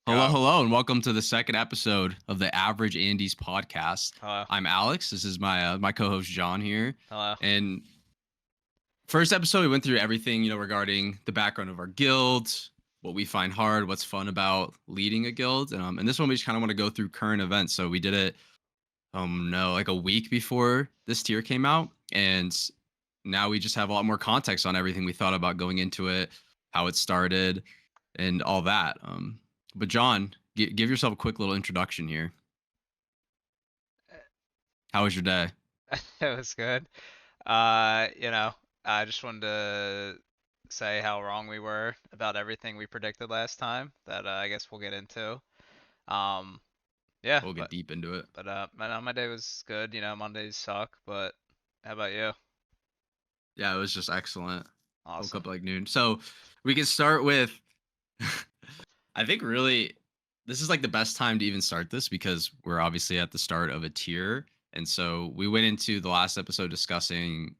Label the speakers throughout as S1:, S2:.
S1: Hello,
S2: Go.
S1: hello, and welcome to the second episode of the Average Andies podcast.
S2: Hello.
S1: I'm Alex. This is my co-host John here.
S2: Hello.
S1: And first episode, we went through everything regarding the background of our guild, what we find hard, what's fun about leading a guild, and this one we just kind of want to go through current events. So we did it, no, like a week before this tier came out, and now we just have a lot more context on everything we thought about going into it, how it started, and all that. But John, give yourself a quick little introduction here. How was your day?
S2: It was good. You know, I just wanted to say how wrong we were about everything we predicted last time that I guess we'll get into. Um, yeah,
S1: We'll get deep into it.
S2: my day was good. Mondays suck, but how about you?
S1: Yeah, it was just excellent. Woke up
S2: Awesome.
S1: like noon. So we can start with I think really this is like the best time to even start this because we're obviously at the start of a tier. And so we went into the last episode discussing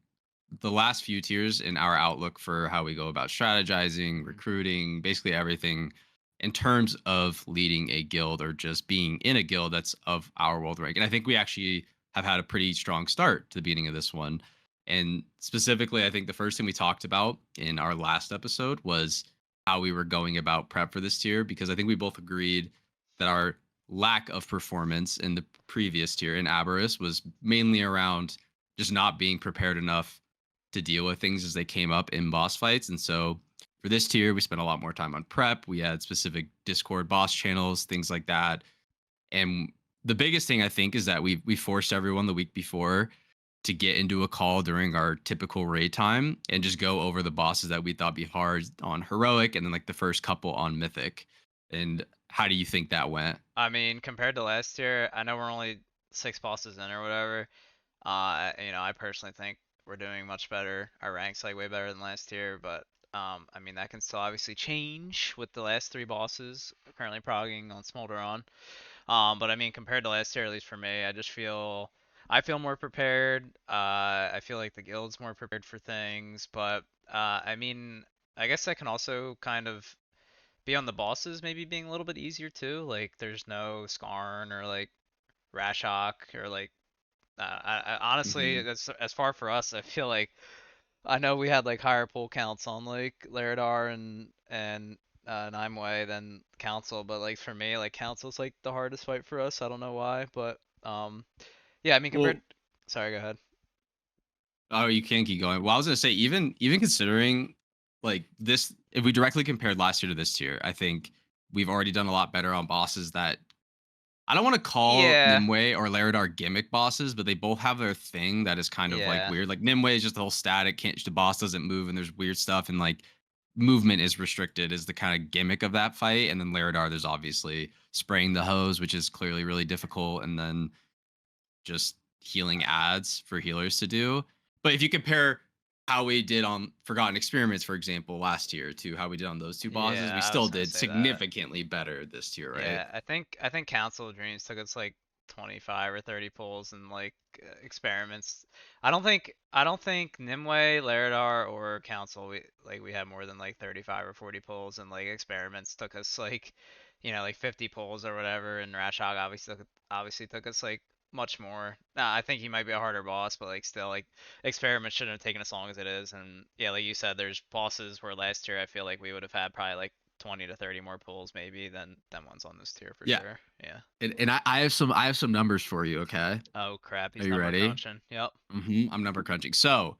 S1: the last few tiers in our outlook for how we go about strategizing,
S2: Mhm.
S1: recruiting, basically everything in terms of leading a guild or just being in a guild that's of our world rank. And I think we actually have had a pretty strong start to the beginning of this one. And specifically, I think the first thing we talked about in our last episode was how we were going about prep for this tier, because I think we both agreed that our lack of performance in the previous tier in Aberrus was mainly around just not being prepared enough to deal with things as they came up in boss fights. And so for this tier, we spent a lot more time on prep. We had specific Discord boss channels, things like that. And the biggest thing I think is that we forced everyone the week before to get into a call during our typical raid time and just go over the bosses that we thought be hard on heroic and then like the first couple on mythic. And how do you think that went?
S2: I mean, compared to last year, I know we're only six bosses in or whatever. I personally think we're doing much better. Our rank's like way better than last year, but I mean that can still obviously change with the last three bosses currently progging on Smolderon. But I mean compared to last year, at least for me, I feel more prepared. I feel like the guild's more prepared for things, but I mean I guess that can also kind of be on the bosses maybe being a little bit easier too. Like there's no Skarn or like Rashok or like honestly,
S1: Hmm.
S2: that's as far for us. I feel like I know we had like higher pull counts on like Laredar and Nimue than Council, but like for me, like Council's like the hardest fight for us. I don't know why, but yeah. I mean, compared.
S1: Well,
S2: Sorry, go ahead.
S1: oh, you can keep going. Well, I was gonna say, even considering like this, if we directly compared last year to this year, I think we've already done a lot better on bosses that I don't want to call
S2: Yeah,
S1: Nimue or Laredar gimmick bosses, but they both have their thing that is kind of like
S2: yeah.
S1: weird. Like Nimue is just the whole static, can't the boss doesn't move, and there's weird stuff, and like movement is restricted is the kind of gimmick of that fight. And then Laredar, there's obviously spraying the hose, which is clearly really difficult, and then just healing ads for healers to do. But if you compare how we did on Forgotten Experiments, for example, last year to how we did on those two bosses, we
S2: Yeah, I was
S1: still
S2: gonna
S1: did
S2: say that.
S1: significantly better this year, right?
S2: Yeah, I think Council of Dreams took us like 25 or 30 pulls and like experiments. I don't think Nimue, Laredar, or Council we had more than like 35 or 40 pulls, and like experiments took us like like 50 pulls or whatever, and Rashog obviously took us like much more. I think he might be a harder boss, but like still like experiments shouldn't have taken as long as it is. And yeah, like you said, there's bosses where last year I feel like we would have had probably like 20 to 30 more pulls maybe than ones on this tier for
S1: Yeah.
S2: sure. Yeah.
S1: And I have some numbers for you. Okay,
S2: Oh crap,
S1: are
S2: he's
S1: you
S2: number
S1: ready?
S2: crunching. Yep.
S1: I'm number crunching. So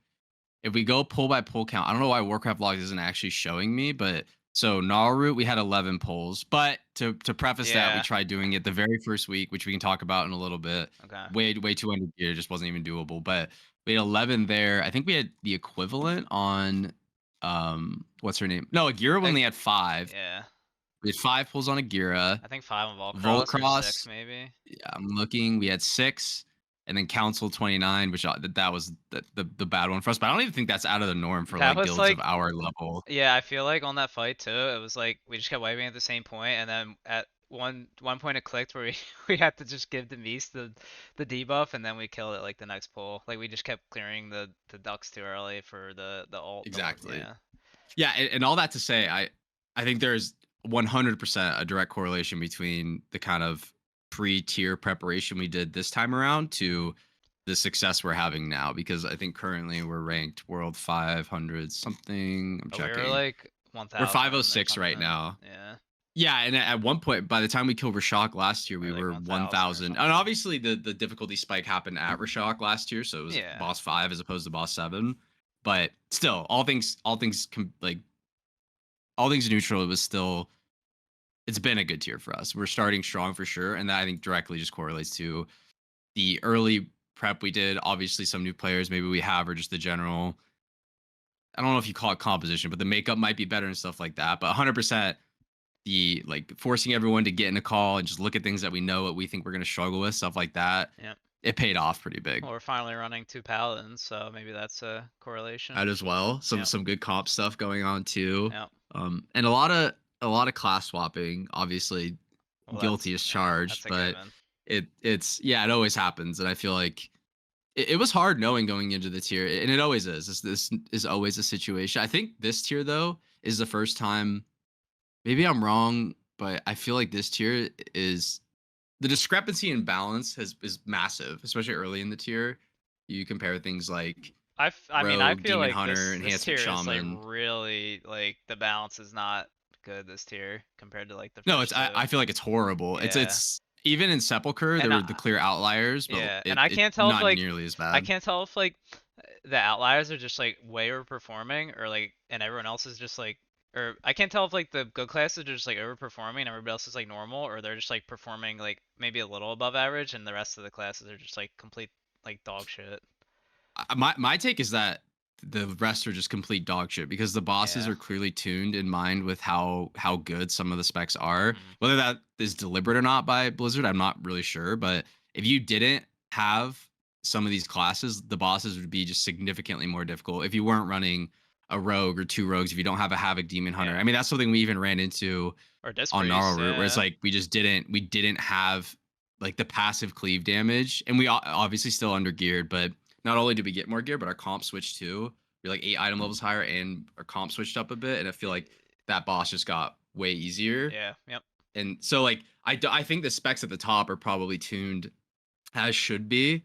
S1: if we go pull by pull count, I don't know why Warcraft Logs isn't actually showing me, but so Naru, we had 11 pulls. But to preface that, we
S2: Yeah.
S1: tried doing it the very first week, which we can talk about in a little bit.
S2: Okay.
S1: Way too under gear, just wasn't even doable. But we had 11 there. I think we had the equivalent on what's her name? No, Agira
S2: I,
S1: only had five.
S2: yeah.
S1: We had five pulls on Agira.
S2: I think five on
S1: Volt
S2: Volcross or six
S1: Cross,
S2: maybe.
S1: yeah, I'm looking. We had six, and then Council 29, which that was the bad one for us. But I don't even think that's out of the norm for
S2: That
S1: like
S2: was
S1: guilds of
S2: like
S1: our level.
S2: yeah, I feel like on that fight too, it was like we just kept wiping at the same point, and then at one point it clicked where we we had to just give the Demise the debuff, and then we killed it like the next pull. Like we just kept clearing the ducks too early for the ult.
S1: Exactly.
S2: Yeah.
S1: Yeah, and all that to say, I think there's 100% a direct correlation between the kind of pre-tier preparation we did this time around to the success we're having now, because I think currently we're ranked world 500 something. I'm
S2: But we were
S1: checking.
S2: like
S1: We're
S2: 1000 or
S1: 506 right
S2: something.
S1: now.
S2: Yeah.
S1: Yeah, and at one point, by the time we killed Rashok last year,
S2: Or
S1: we
S2: like
S1: were
S2: 1000 or
S1: 1,000. And
S2: something.
S1: obviously, the difficulty spike happened at Rashok last year, so it was
S2: Yeah.
S1: boss 5 as opposed to boss 7. But still, all things neutral, it was still, it's been a good tier for us. We're starting strong for sure, and that I think directly just correlates to the early prep we did. Obviously, some new players maybe we have, or just the general. I don't know if you call it composition, but the makeup might be better and stuff like that. But 100%, the like forcing everyone to get in a call and just look at things that we know what we think we're going to struggle with, stuff like that,
S2: Yeah.
S1: it paid off pretty big.
S2: Well, we're finally running 2 paladins, so maybe that's a correlation.
S1: That as well. Some
S2: Yep.
S1: some good comp stuff going on too.
S2: Yep.
S1: And a lot of class swapping. Obviously,
S2: Well,
S1: guilty as
S2: that's
S1: charged,
S2: a
S1: but
S2: given.
S1: it's yeah, it always happens, and I feel like it was hard knowing going into the tier, and it always is. This is always a situation. I think this tier though is the first time. Maybe I'm wrong, but I feel like this tier is the discrepancy in balance is massive, especially early in the tier. You compare things like
S2: I mean, I
S1: Rogue,
S2: feel
S1: Demon
S2: like
S1: Hunter,
S2: this
S1: Enhancement
S2: tier is like
S1: Shaman.
S2: really like the balance is not good this tier compared to like the
S1: No, it's
S2: first two.
S1: I feel like it's horrible. It's
S2: Yeah.
S1: it's even in Sepulcher there
S2: And
S1: were the clear outliers, but
S2: yeah, and
S1: it
S2: I
S1: it
S2: can't tell if
S1: not
S2: like
S1: nearly as
S2: I
S1: bad.
S2: can't tell if like the outliers are just like way overperforming or like and everyone else is just like or I can't tell if like the good classes are just like overperforming and everybody else is like normal or they're just like performing like maybe a little above average and the rest of the classes are just like complete like dog shit.
S1: My take is that the rest are just complete dog shit because the bosses
S2: Yeah.
S1: are clearly tuned in mind with how good some of the specs are.
S2: Hmm.
S1: Whether that is deliberate or not by Blizzard, I'm not really sure. But if you didn't have some of these classes, the bosses would be just significantly more difficult. If you weren't running a rogue or two rogues, if you don't have a Havoc Demon Hunter, I
S2: Yeah.
S1: mean that's something we even ran into
S2: Or disc
S1: on Gnarl
S2: priest,
S1: Root, where it's
S2: yeah.
S1: like we didn't have like the passive cleave damage, and we obviously still under geared, but not only did we get more gear, but our comp switched too. We're like 8 item levels higher, and our comp switched up a bit, and I feel like that boss just got way easier.
S2: Yeah, yep.
S1: And so like I think the specs at the top are probably tuned as should be.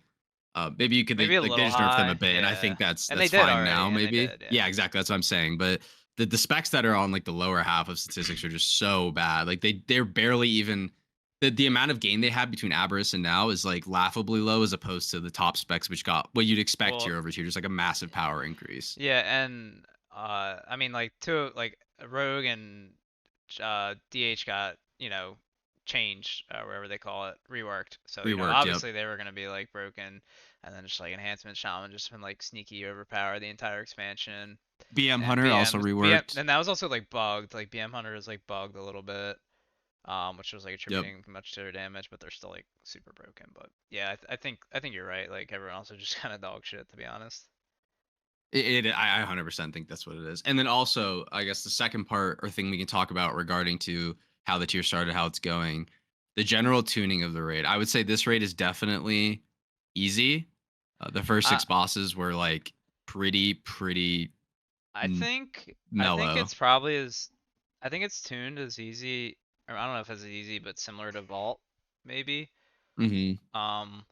S1: Maybe you could
S2: Maybe a
S1: they
S2: little
S1: just nerfed them a
S2: high,
S1: bit, and I
S2: yeah.
S1: think that's
S2: And they
S1: that's
S2: did
S1: fine
S2: already,
S1: now.
S2: and they
S1: Maybe
S2: did, yeah.
S1: yeah, exactly. That's what I'm saying. But the specs that are on like the lower half of statistics are just so bad. Like they're barely even the amount of gain they had between Aberrus and now is like laughably low as opposed to the top specs, which got what you'd expect
S2: Well,
S1: tier over tier, just like a massive power increase.
S2: yeah, and I mean like two like Rogue and DH got, changed, wherever they call it, reworked. So,
S1: Reworked, yep.
S2: obviously they were gonna be like broken and then just like enhancement shaman just been like sneaky overpower the entire expansion.
S1: BM
S2: And
S1: Hunter also
S2: BM
S1: reworked.
S2: and that was also like bugged. Like BM Hunter is like bugged a little bit. Which was like
S1: Yep.
S2: attributing much to their damage, but they're still like super broken. But yeah, I think you're right. Like everyone else is just kind of dog shit, to be honest.
S1: I 100% think that's what it is. And then also, I guess the second part or thing we can talk about regarding to how the tier started, how it's going, the general tuning of the raid. I would say this raid is definitely easy. The first
S2: I
S1: 6 bosses were like pretty
S2: I
S1: n-
S2: think I think
S1: mellow.
S2: it's probably as I think it's tuned as easy, or I don't know if it's easy, but similar to Vault, maybe.
S1: Hmm.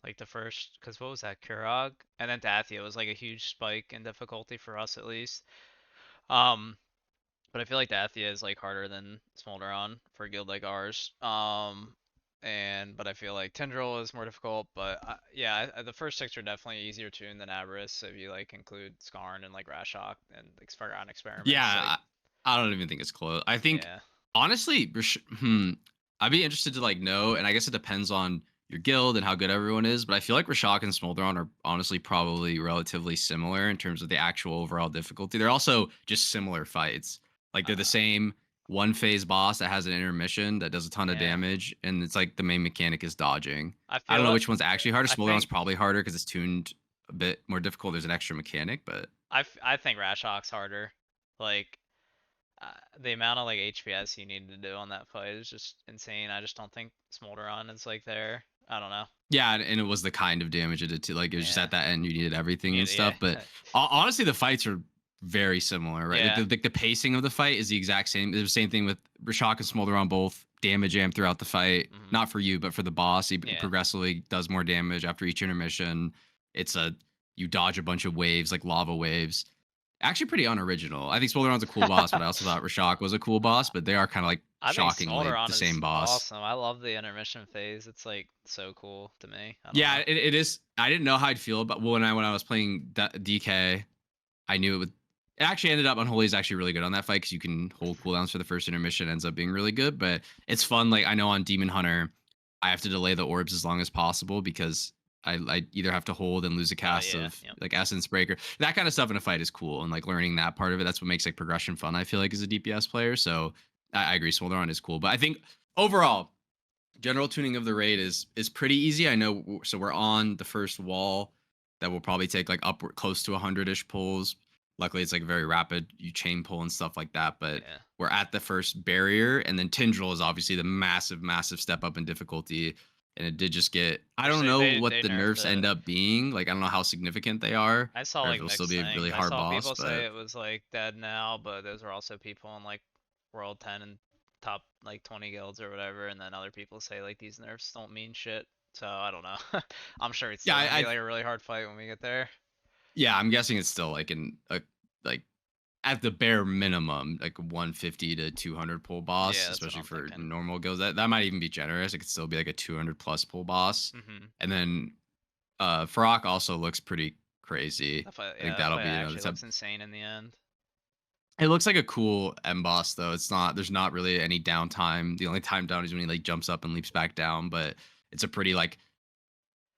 S2: Like the first, cause what was that, Kurog, and then Dathia was like a huge spike in difficulty for us at least. Um, But I feel like Dathia is like harder than Smolderon for a guild like ours. But I feel like Tendril is more difficult. But yeah, the first 6 are definitely easier tuned than Aberrus if you like include Skarn and like Rashok and on
S1: Yeah,
S2: experiments. Like
S1: I don't even think it's close. I think
S2: yeah,
S1: honestly, I'd be interested to like know, and I guess it depends on your guild and how good everyone is. But I feel like Rashok and Smolderon are honestly probably relatively similar in terms of the actual overall difficulty. They're also just similar fights. Like they're the
S2: uh,
S1: same one phase boss that has an intermission that does a ton of
S2: yeah.
S1: damage, and it's like the main mechanic is dodging.
S2: I
S1: I don't
S2: feel
S1: know
S2: it.
S1: which one's actually harder.
S2: I
S1: Smolderon's
S2: think
S1: probably harder because it's tuned a bit more difficult. There's an extra mechanic, but
S2: I think Rashok's harder. Like the amount of like HPS you need to do on that fight is just insane. I just don't think Smolderon is like there. I don't know.
S1: yeah, and it was the kind of damage it did too. Like it was just
S2: Yeah.
S1: at that end you needed everything and
S2: Yeah.
S1: stuff. But honestly, the fights are very similar, right? Like
S2: Yeah.
S1: the pacing of the fight is the exact same. It was the same thing with Rashok and Smolderon both damage amp throughout the fight.
S2: Hmm.
S1: Not for you, but for the boss. He
S2: Yeah.
S1: progressively does more damage after each intermission. It's a you dodge a bunch of waves like lava waves. Actually, pretty unoriginal. I think Smolderon's a cool boss, but I also thought Rashok was a cool boss. But they are kind of like
S2: I think
S1: shockingly
S2: Smolderon
S1: the
S2: is
S1: same boss.
S2: awesome. I love the intermission phase. It's like so cool to me. I don't
S1: Yeah,
S2: know.
S1: it is. I didn't know how I'd feel about when I was playing DK. I knew it would. It actually ended up Unholy is actually really good on that fight because you can hold cooldowns for the first intermission. Ends up being really good, but it's fun. Like I know on Demon Hunter, I have to delay the orbs as long as possible because I either have to hold and lose a
S2: Oh
S1: cast
S2: yeah.
S1: of
S2: Yep.
S1: like Essence Breaker. That kind of stuff in a fight is cool, and like learning that part of it. That's what makes like progression fun. I feel like as a DPS player, so I agree. Smolderon is cool, but I think overall general tuning of the raid is pretty easy. I know. So we're on the first wall that will probably take like upward close to 100-ish pulls. Luckily, it's like very rapid. You chain pull and stuff like that. But
S2: Yeah.
S1: we're at the first barrier, and then Tindril is obviously the massive, massive step up in difficulty. And it did just get. I
S2: Which
S1: don't
S2: they
S1: know
S2: they
S1: what
S2: they
S1: the
S2: nerfed
S1: nerfs end
S2: it.
S1: up being. Like I don't know how significant they are,
S2: I saw
S1: or if
S2: like
S1: it'll still
S2: mixed
S1: be a
S2: things.
S1: really
S2: I
S1: hard
S2: saw
S1: boss.
S2: people say
S1: But
S2: it was like dead now, but those were also people in like World 10 and top like 20 guilds or whatever, and then other people say like these nerfs don't mean shit. So I don't know. I'm sure it's
S1: yeah,
S2: still gonna be
S1: I
S2: like a really hard fight when we get there.
S1: yeah, I'm guessing it's still like in a like at the bare minimum, like 150 to 200 pull boss,
S2: Yeah, that's what
S1: especially
S2: I'm
S1: for
S2: thinking.
S1: normal guilds. That might even be generous. It could still be like a 200 plus pull boss.
S2: Mhm.
S1: And then Farok also looks pretty crazy.
S2: That fight,
S1: I think
S2: yeah, that
S1: that'll
S2: fight
S1: be another
S2: actually
S1: step.
S2: looks insane in the end.
S1: It looks like a cool M boss though. It's not. There's not really any downtime. The only time down is when he like jumps up and leaps back down. But it's a pretty like,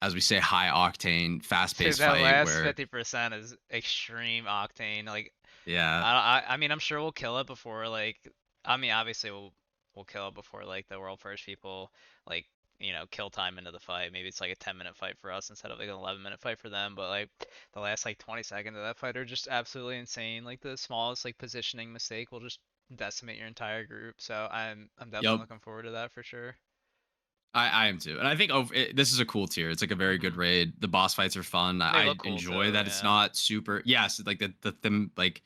S1: as we say, high octane, fast
S2: Dude,
S1: paced
S2: that
S1: fight
S2: last
S1: where
S2: 50% is extreme octane. Like
S1: yeah.
S2: I mean, I'm sure we'll kill it before like I mean, obviously we'll kill it before like the world first people like kill time into the fight. Maybe it's like a 10-minute fight for us instead of like an 11-minute fight for them. But like the last like 20 seconds of that fight are just absolutely insane. Like the smallest like positioning mistake will just decimate your entire group. So I'm definitely
S1: Yep.
S2: looking forward to that for sure.
S1: I am too, and I think this is a cool tier. It's like a very good
S2: Hmm.
S1: raid. The boss fights are fun.
S2: They
S1: I
S2: look cool
S1: enjoy
S2: too.
S1: that it's
S2: Yeah.
S1: not super. Yes, like the them like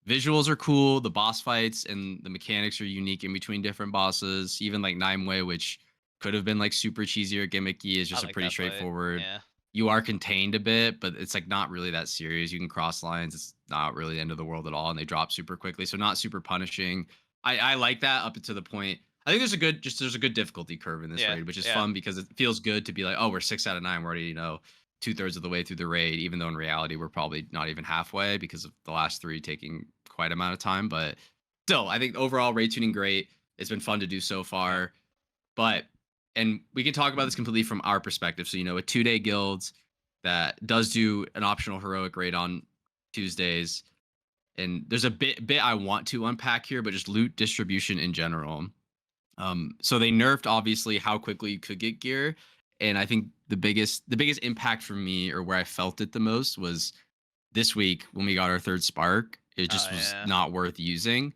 S1: visuals are cool. The boss fights and the mechanics are unique in between different bosses. Even like Nimue, which could have been like super cheesy or gimmicky, is
S2: I
S1: just a
S2: like
S1: pretty
S2: that fight.
S1: straightforward.
S2: Yeah.
S1: You are contained a bit, but it's like not really that serious. You can cross lines. It's not really the end of the world at all, and they drop super quickly, so not super punishing. I like that up to the point. I think there's a good difficulty curve in this
S2: Yeah.
S1: raid, which is
S2: Yeah.
S1: fun because it feels good to be like, oh, we're 6 out of 9. We're already 2/3 of the way through the raid, even though in reality we're probably not even halfway because of the last three taking quite amount of time. But still, I think overall raid tuning great. It's been fun to do so
S2: Yeah.
S1: far. But and we can talk about this completely from our perspective. So, a 2-day guild that does do an optional heroic raid on Tuesdays. And there's a bit I want to unpack here, but just loot distribution in general. So they nerfed obviously how quickly you could get gear, and I think the biggest impact for me, or where I felt it the most, was this week when we got our third spark. It
S2: Oh
S1: just was
S2: yeah.
S1: not worth using.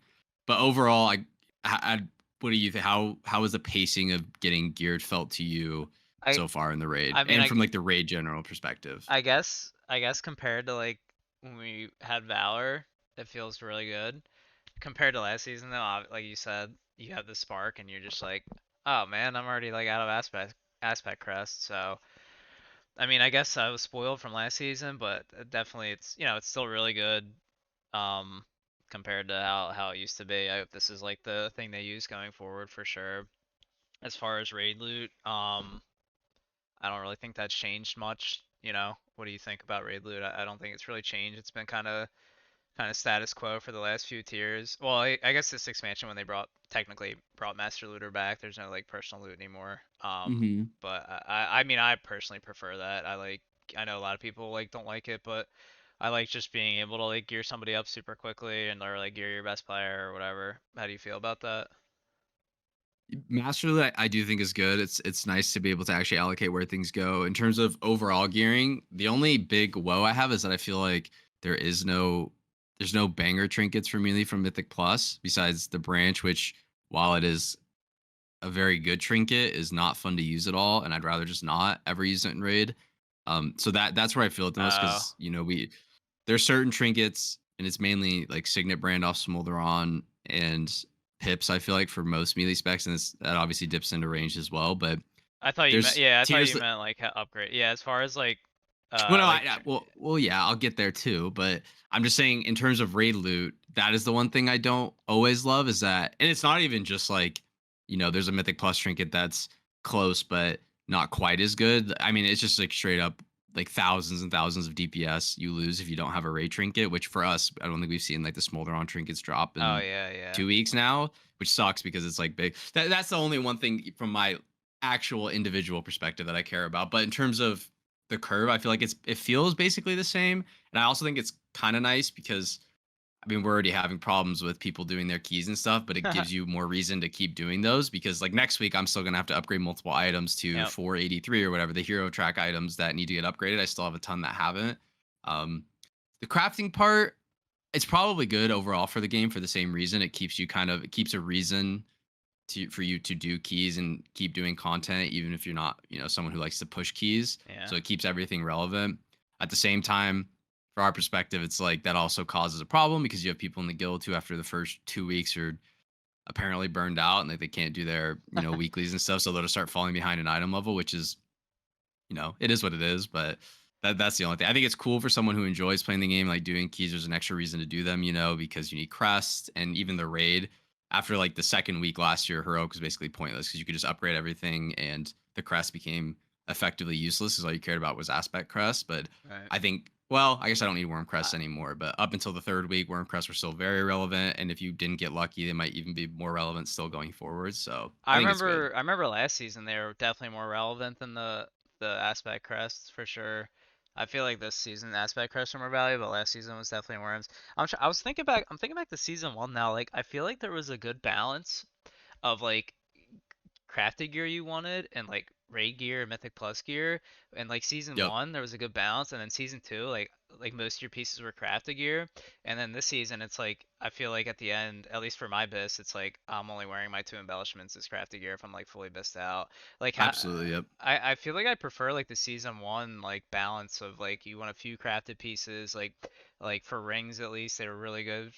S1: But overall, what do you think? How was the pacing of getting geared felt to you
S2: I
S1: so far in the raid,
S2: I mean
S1: and from like the raid general perspective?
S2: I guess compared to like when we had Valor, it feels really good. Compared to last season though, like you said, you have the spark and you're just like, oh man, I'm already like out of aspect crest. So I mean, I guess I was spoiled from last season, but definitely it's still really good um compared to how it used to be. I hope this is like the thing they use going forward for sure. As far as raid loot, I don't really think that's changed much. What do you think about raid loot? I don't think it's really changed. It's been kind of status quo for the last few tiers. Well, I guess this expansion when they technically brought Master Looter back, there's no like personal loot anymore.
S1: Hmm.
S2: But I mean I personally prefer that. I know a lot of people like don't like it, but I like just being able to like gear somebody up super quickly and or like gear your best player or whatever. How do you feel about that?
S1: Masterly, I do think is good. It's nice to be able to actually allocate where things go. In terms of overall gearing, the only big woe I have is that I feel like there is no there's no banger trinkets for me from Mythic Plus besides the branch, which while it is a very good trinket, is not fun to use at all, and I'd rather just not ever use it in raid. So that's where I feel it the most
S2: Oh,
S1: because we there's certain trinkets, and it's mainly like Signet brand off Smolderon and pips. I feel like for most melee specs, and that obviously dips into range as well. But
S2: I thought you meant
S1: there's
S2: yeah, I thought
S1: tiers.
S2: you meant like upgrade. Yeah, as far as
S1: Well, no,
S2: like
S1: well, yeah, I'll get there too. But I'm just saying, in terms of raid loot, that is the one thing I don't always love is that, and it's not even just like, there's a Mythic Plus trinket that's close, but not quite as good. I mean, it's just like straight up like thousands and thousands of DPS you lose if you don't have a raid trinket, which for us, I don't think we've seen like the Smolderon trinkets drop
S2: oh
S1: in
S2: yeah, yeah.
S1: 2 weeks now, which sucks because it's like big. That's the only one thing from my actual individual perspective that I care about. But in terms of the curve, I feel like it feels basically the same. And I also think it's kind of nice because I mean we're already having problems with people doing their keys and stuff, but it gives you more reason to keep doing those because like next week I'm still gonna have to upgrade multiple items to
S2: Yep.
S1: 483 or whatever the hero track items that need to get upgraded. I still have a ton that haven't. Um, the crafting part, it's probably good overall for the game for the same reason. It keeps a reason for you to do keys and keep doing content even if you're not someone who likes to push keys,
S2: Yeah.
S1: so it keeps everything relevant. At the same time, for our perspective, it's like that also causes a problem because you have people in the guild who after the first 2 weeks are apparently burned out and like they can't do their weeklies and stuff, so they'll just start falling behind an item level, which is it is what it is. But that's the only thing. I think it's cool for someone who enjoys playing the game, like doing keys. There's an extra reason to do them, because you need crest and even the raid. After like the second week last year, heroic was basically pointless because you could just upgrade everything and the crest became effectively useless because all you cared about was aspect crest. But
S2: Right.
S1: I think, well, I guess I don't need worm crest anymore. But up until the third week, worm crest were still very relevant, and if you didn't get lucky, they might even be more relevant still going forward. So I think it's good.
S2: I remember last season they were definitely more relevant than the aspect crests for sure. I feel like this season aspect crests are more valuable, but last season was definitely worms. I was thinking back to season 1 now. Like I feel like there was a good balance of like crafted gear you wanted and like raid gear, mythic plus gear. And like season
S1: Yep.
S2: 1 there was a good balance, and then season 2 like most of your pieces were crafted gear. And then this season it's like I feel like at the end, at least for my bis, it's like I'm only wearing my 2 embellishments as crafted gear if I'm like fully bissed out. Like
S1: Absolutely. Yep.
S2: I feel like I prefer like the season 1 like balance of like you want a few crafted pieces, like for rings at least they were really good,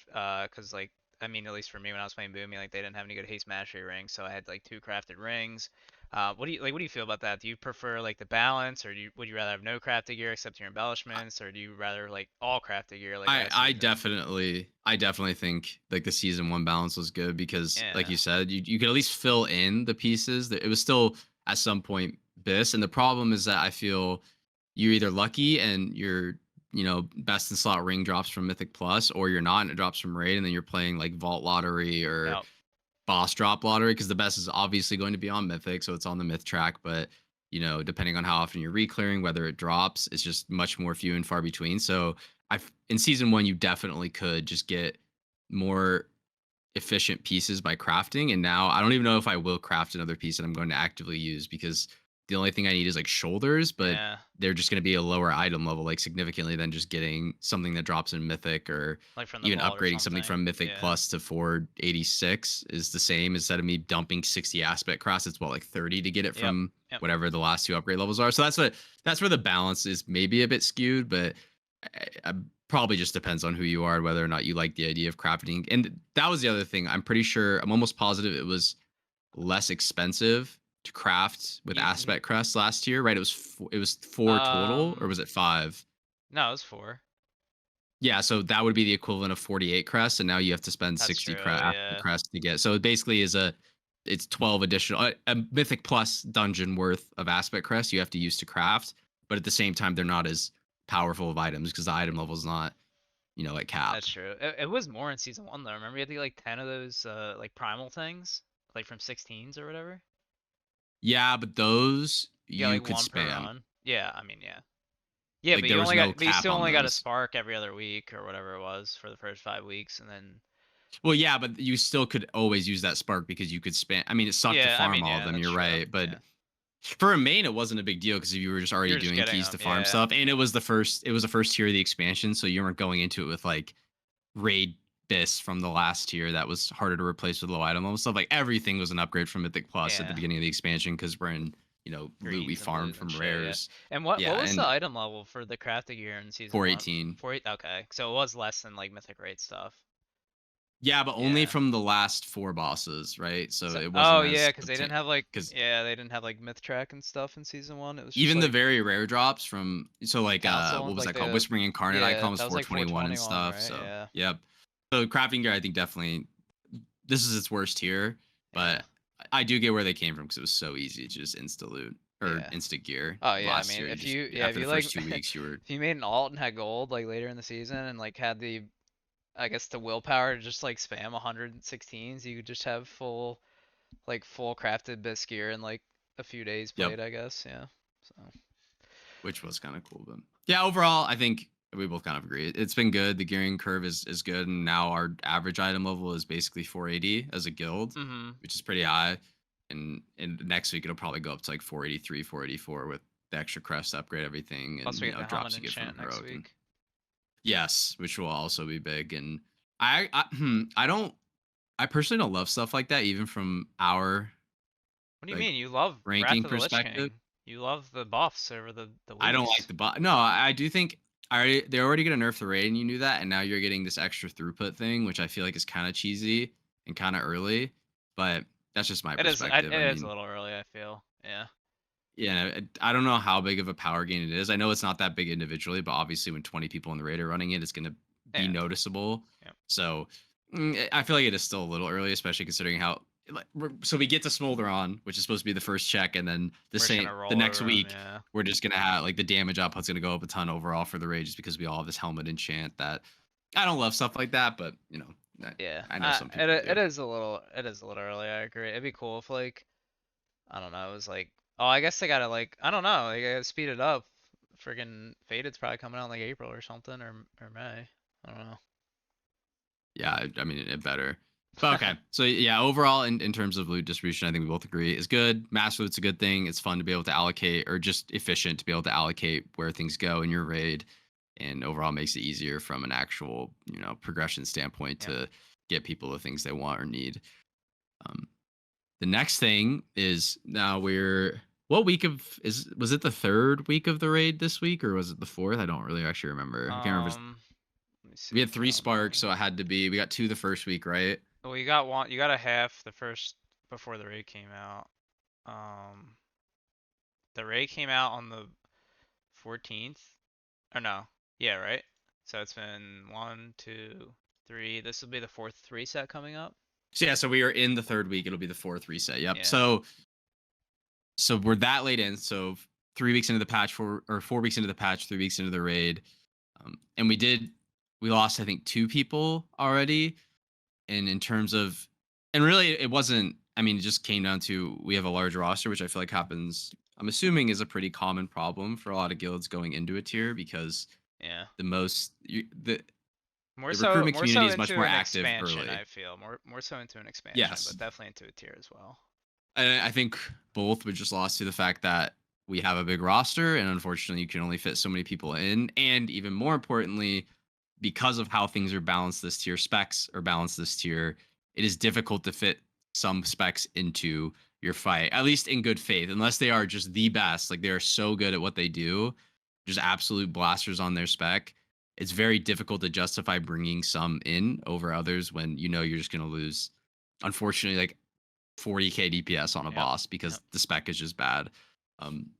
S2: cuz like I mean, at least for me when I was playing Boomy, like they didn't have any good haste mastery rings, so I had like 2 crafted rings. What do you like? What do you feel about that? Do you prefer like the balance, or would you rather have no crafted gear except your embellishments, or do you rather like all crafted gear like
S1: I
S2: last
S1: I
S2: season?
S1: definitely I definitely think like the season one balance was good because like
S2: Yeah.
S1: you said, you could at least fill in the pieces. That it was still at some point bis. And the problem is that I feel you're either lucky and you're best in slot ring drops from Mythic Plus, or you're not and it drops from Raid, and then you're playing like Vault Lottery or
S2: Yep.
S1: boss drop lottery because the best is obviously going to be on Mythic, so it's on the myth track. But depending on how often you're reclearing, whether it drops, it's just much more few and far between. So I in season one, you definitely could just get more efficient pieces by crafting. And now I don't even know if I will craft another piece that I'm going to actively use because the only thing I need is like shoulders, but
S2: Yeah.
S1: they're just going to be a lower item level, like significantly than just getting something that drops in Mythic, or
S2: Like from the
S1: even
S2: vault or
S1: upgrading something
S2: something.
S1: from Mythic
S2: Yeah.
S1: Plus to 486 is the same. Instead of me dumping 60 aspect cross, it's like 30 to get it
S2: Yep.
S1: from
S2: Yep.
S1: whatever the last two upgrade levels are. So that's where the balance is maybe a bit skewed, but probably just depends on who you are, whether or not you like the idea of crafting. And that was the other thing. I'm almost positive it was less expensive to craft with
S2: Ye-
S1: aspect crest last year, right? It was four total, or
S2: Um.
S1: was it five?
S2: No, it was 4.
S1: Yeah, so that would be the equivalent of 48 crests, and now you have to spend
S2: That's
S1: 60
S2: true.
S1: aspect
S2: Yeah.
S1: crests to get. So it basically it's 12 additional a mythic plus dungeon worth of aspect crests you have to use to craft, but at the same time they're not as powerful of items because the item level is not at cap.
S2: That's true. It was more in season 1 though. Remember you had to get like 10 of those like primal things, like from 16s or whatever.
S1: Yeah, but those
S2: You got
S1: you
S2: like
S1: could
S2: one per
S1: spam.
S2: run. Yeah, I mean, yeah. Yeah,
S1: Like
S2: but
S1: there was no
S2: you
S1: cap
S2: still
S1: on
S2: only got a
S1: those.
S2: spark every other week or whatever it was for the first 5 weeks, and then
S1: Well, yeah, but you still could always use that spark because you could spam. I mean, it sucked to
S2: yeah, I
S1: farm
S2: mean,
S1: all of
S2: yeah,
S1: them.
S2: that's
S1: You're
S2: true.
S1: right, but
S2: Yeah,
S1: for a main, it wasn't a big deal because you were just
S2: you
S1: already
S2: were just
S1: doing
S2: getting
S1: keys to
S2: them.
S1: farm
S2: Yeah,
S1: stuff, and it was the first. It was the first tier of the expansion, so you weren't going into it with like raid bis from the last tier that was harder to replace with low item level stuff. Like everything was an upgrade from Mythic Plus at the
S2: yeah,
S1: beginning of the expansion because we're in loot we
S2: greens and
S1: farmed
S2: blues and
S1: from
S2: shit. Yeah.
S1: rares.
S2: And what
S1: Yeah,
S2: was the
S1: and
S2: item level for the crafting gear in season 1?
S1: 418.
S2: 48. Okay, so it was less than like mythic rate stuff.
S1: Yeah, but only
S2: Yeah.
S1: from the last 4 bosses, right? So
S2: So,
S1: it
S2: oh
S1: wasn't
S2: yeah,
S1: as
S2: because they
S1: obtain
S2: didn't have like,
S1: because
S2: yeah, they didn't have like myth track and stuff in season one. It was just
S1: even the
S2: like
S1: very rare drops from so like
S2: council,
S1: what was
S2: like
S1: that called?
S2: the,
S1: Whispering Incarnate
S2: yeah,
S1: icon was
S2: that was like
S1: 421 and
S2: 421,
S1: stuff.
S2: right?
S1: So
S2: Yeah.
S1: yep. So crafting gear, I think definitely this is its worst tier,
S2: Yeah.
S1: but I do get where they came from because it was so easy to just insta loot or
S2: Yeah.
S1: insta gear.
S2: Oh yeah, I
S1: Last
S2: mean,
S1: year, you
S2: if
S1: just
S2: you, yeah, if
S1: after
S2: you
S1: the
S2: like,
S1: first 2 weeks, you were
S2: if you made an alt and had gold like later in the season and like had the, I guess the willpower to just like spam 116s, you could just have full, like full crafted bisque gear in like a few days
S1: yep,
S2: played, I guess. Yeah. So.
S1: which was kind of cool. But yeah, overall, I think we both kind of agree. It's been good. The gearing curve is good, and now our average item level is basically 480 as a guild,
S2: Mhm.
S1: which is pretty high. And next week it'll probably go up to like 483, 484 with the extra crest upgrade, everything,
S2: Plus
S1: and
S2: we get the helmet
S1: drops you get from
S2: enchant next
S1: heroic. And
S2: week.
S1: yes, which will also be big. And I don't I personally don't love stuff like that, even from our
S2: What do you
S1: like
S2: mean? You love Wrath
S1: ranking
S2: of the Lich
S1: perspective.
S2: King. You love the buffs over the
S1: I don't like
S2: weaks.
S1: the bot. No, I do think they're already gonna nerf the raid, and you knew that, and now you're getting this extra throughput thing, which I feel like is kind of cheesy and kind of early. But that's just my
S2: It
S1: perspective. I
S2: is a
S1: mean,
S2: little early, I feel. Yeah.
S1: yeah, I don't know how big of a power gain it is. I know it's not that big individually, but obviously when 20 people in the raid are running it, it's gonna be
S2: Yeah.
S1: noticeable.
S2: Yeah.
S1: So I feel like it is still a little early, especially considering how. So we get to Smolder on, which is supposed to be the first check, and then
S2: We're just gonna
S1: the
S2: roll
S1: next
S2: over him,
S1: week
S2: yeah.
S1: we're just gonna have like the damage output's gonna go up a ton overall for the raid, just because we all have this helmet enchant that I don't love stuff like that, but
S2: Yeah.
S1: I know some people
S2: It
S1: do.
S2: is a little, it is a little early, I agree. It'd be cool if like, I don't know, it was like, oh, I guess they gotta like, I don't know, they gotta speed it up. Friggin' Faded's probably coming out in like April or something, or May. I don't know.
S1: Yeah, I mean it better. But okay, so yeah, overall in terms of loot distribution, I think we both agree is good. Mass loot's a good thing. It's fun to be able to allocate, or just efficient to be able to allocate where things go in your raid, and overall makes it easier from an actual progression standpoint
S2: Yep.
S1: to get people the things they want or need. Um, the next thing is now we're what week of is was it the third week of the raid this week, or was it the fourth? I don't really actually remember. I can't remember.
S2: Let me see
S1: We
S2: the
S1: had 3 sparks,
S2: calendar.
S1: so it had to be. We got 2 the first week, right?
S2: Well, you got one. You got a half the first before the raid came out. Um, the raid came out on the 14th, or no? Yeah, right. So it's been one, two, three. This will be the fourth reset coming up.
S1: So yeah, so we are in the third week. It'll be the fourth reset. Yep.
S2: Yeah.
S1: So we're that late in. So 3 weeks into the patch, 4 weeks into the patch, 3 weeks into the raid, and we lost I think 2 people already. And in terms of, and really it wasn't. I mean, it just came down to we have a large roster, which I feel like happens. I'm assuming is a pretty common problem for a lot of guilds going into a tier because
S2: Yeah.
S1: the most the recruitment
S2: More
S1: community
S2: so
S1: is much
S2: into
S1: more
S2: an
S1: active
S2: expansion,
S1: early.
S2: I feel. More so into an expansion,
S1: Yes,
S2: but definitely into a tier as well.
S1: and I think both were just lost to the fact that we have a big roster, and unfortunately, you can only fit so many people in. And even more importantly, because of how things are balanced this tier, specs are balanced this tier, it is difficult to fit some specs into your fight, at least in good faith, unless they are just the best. Like they are so good at what they do, just absolute blasters on their spec. It's very difficult to justify bringing some in over others when you know you're just going to lose. Unfortunately, like 40k DPS on a
S2: Yep.
S1: boss
S2: Yep.
S1: because the spec is just bad. Um,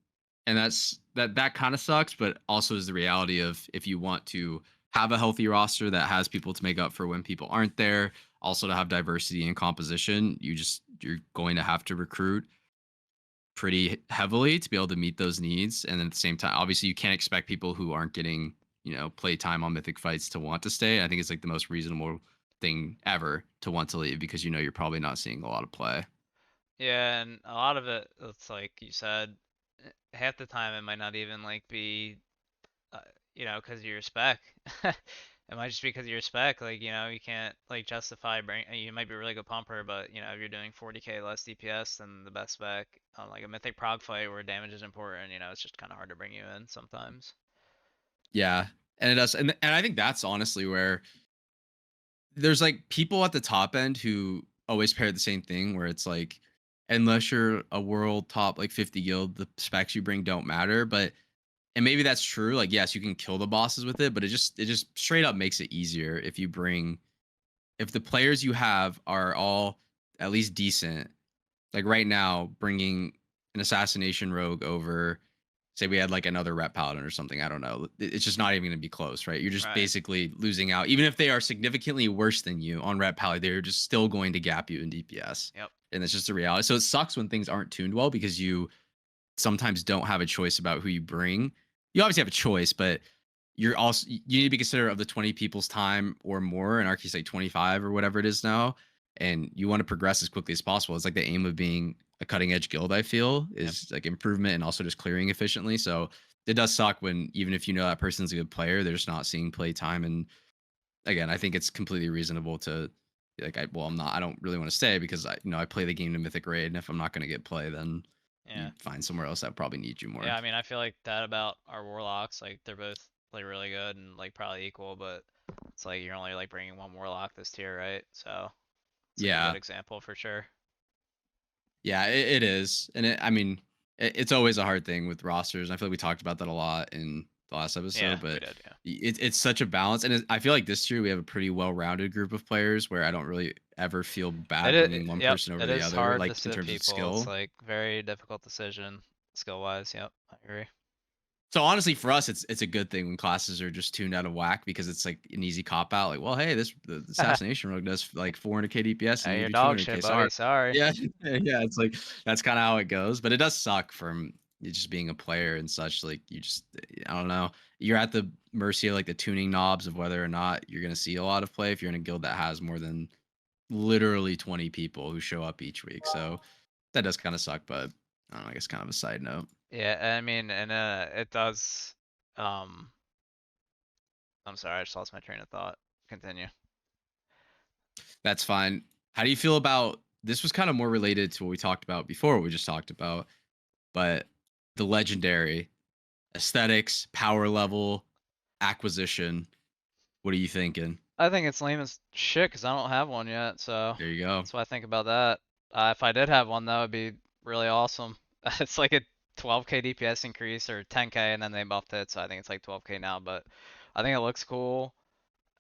S1: and that kind of sucks, but also is the reality of if you want to have a healthy roster that has people to make up for when people aren't there, also to have diversity in composition, you're going to have to recruit pretty heavily to be able to meet those needs. And at the same time, obviously you can't expect people who aren't getting, play time on mythic fights to want to stay. I think it's like the most reasonable thing ever to want to leave because you're probably not seeing a lot of play.
S2: Yeah, and a lot of it, it's like you said, half the time it might not even like be, uh, because of your spec. It might just be because of your spec. Like, you can't like justify you might be a really good pumper, but if you're doing 40k less DPS than the best spec on like a mythic prog fight where damage is important, it's just kind of hard to bring you in sometimes.
S1: Yeah. And it does. And I think that's honestly where there's like people at the top end who always pair the same thing where it's like, unless you're a world top like 50 guild, the specs you bring don't matter. But and maybe that's true. Like, yes, you can kill the bosses with it, but it just straight up makes it easier if you bring if the players you have are all at least decent, like right now, bringing an assassination rogue over, say we had like another rep paladin or something. I don't know. It's just not even going to be close, right? You're just
S2: Right.
S1: basically losing out. Even if they are significantly worse than you on rep paladin, they're just still going to gap you in DPS,
S2: Yep.
S1: and it's just a reality. So it sucks when things aren't tuned well because you sometimes don't have a choice about who you bring. You obviously have a choice, but you need to be considerate of the 20 people's time or more. In our case, like 25 or whatever it is now, and you want to progress as quickly as possible. It's like the aim of being a cutting edge guild. I feel
S2: Yep.
S1: is like improvement and also just clearing efficiently. So it does suck when even if you know that person's a good player, they're just not seeing play time. And again, I think it's completely reasonable to be like, I'm not. I don't really want to stay because I play the game to Mythic Raid, and if I'm not going to get play, then you
S2: Yeah.
S1: find somewhere else that probably needs you more.
S2: Yeah, I mean, I feel like that about our warlocks. Like, they're both like really good and like probably equal, but it's like you're only like bringing one warlock this tier, right? So it's like a good
S1: Yeah,
S2: example for sure.
S1: yeah, it is, and I mean, it's always a hard thing with rosters. I feel like we talked about that a lot in the last
S2: Yeah,
S1: episode,
S2: we
S1: but
S2: did. Yeah.
S1: it's such a balance, and I feel like this year we have a pretty well-rounded group of players where I don't really ever feel
S2: It
S1: bad
S2: is.
S1: bringing one
S2: Yep.
S1: person over
S2: It
S1: the
S2: is
S1: other,
S2: hard to
S1: like in
S2: sit
S1: terms of
S2: people. It's
S1: skill.
S2: like very difficult decision skill wise. Yep. I agree.
S1: So honestly, for us, it's a good thing when classes are just tuned out of whack because it's like an easy cop out. Like, well, hey, the assassination rogue does like 400k DPS and you
S2: Your
S1: do
S2: dog shit,
S1: 200k. Sorry,
S2: buddy. Sorry.
S1: yeah, yeah. It's like that's kind of how it goes. But it does suck from you just being a player and such. Like you just, I don't know. You're at the mercy of like the tuning knobs of whether or not you're gonna see a lot of play if you're in a guild that has more than literally 20 people who show up each week. So that does kind of suck. But I don't know. I guess kind of a side note.
S2: Yeah, I mean, and it does. Um, I'm sorry, I just lost my train of thought. Continue.
S1: That's fine. How do you feel about this? Was kind of more related to what we talked about before, what we just talked about, but the legendary aesthetics, power level, acquisition. What are you thinking?
S2: I think it's lame as shit because I don't have one yet, so
S1: There you go.
S2: that's what I think about that. If I did have one, that would be really awesome. It's like a 12k DPS increase or 10k, and then they buffed it, so I think it's like 12k now. But I think it looks cool.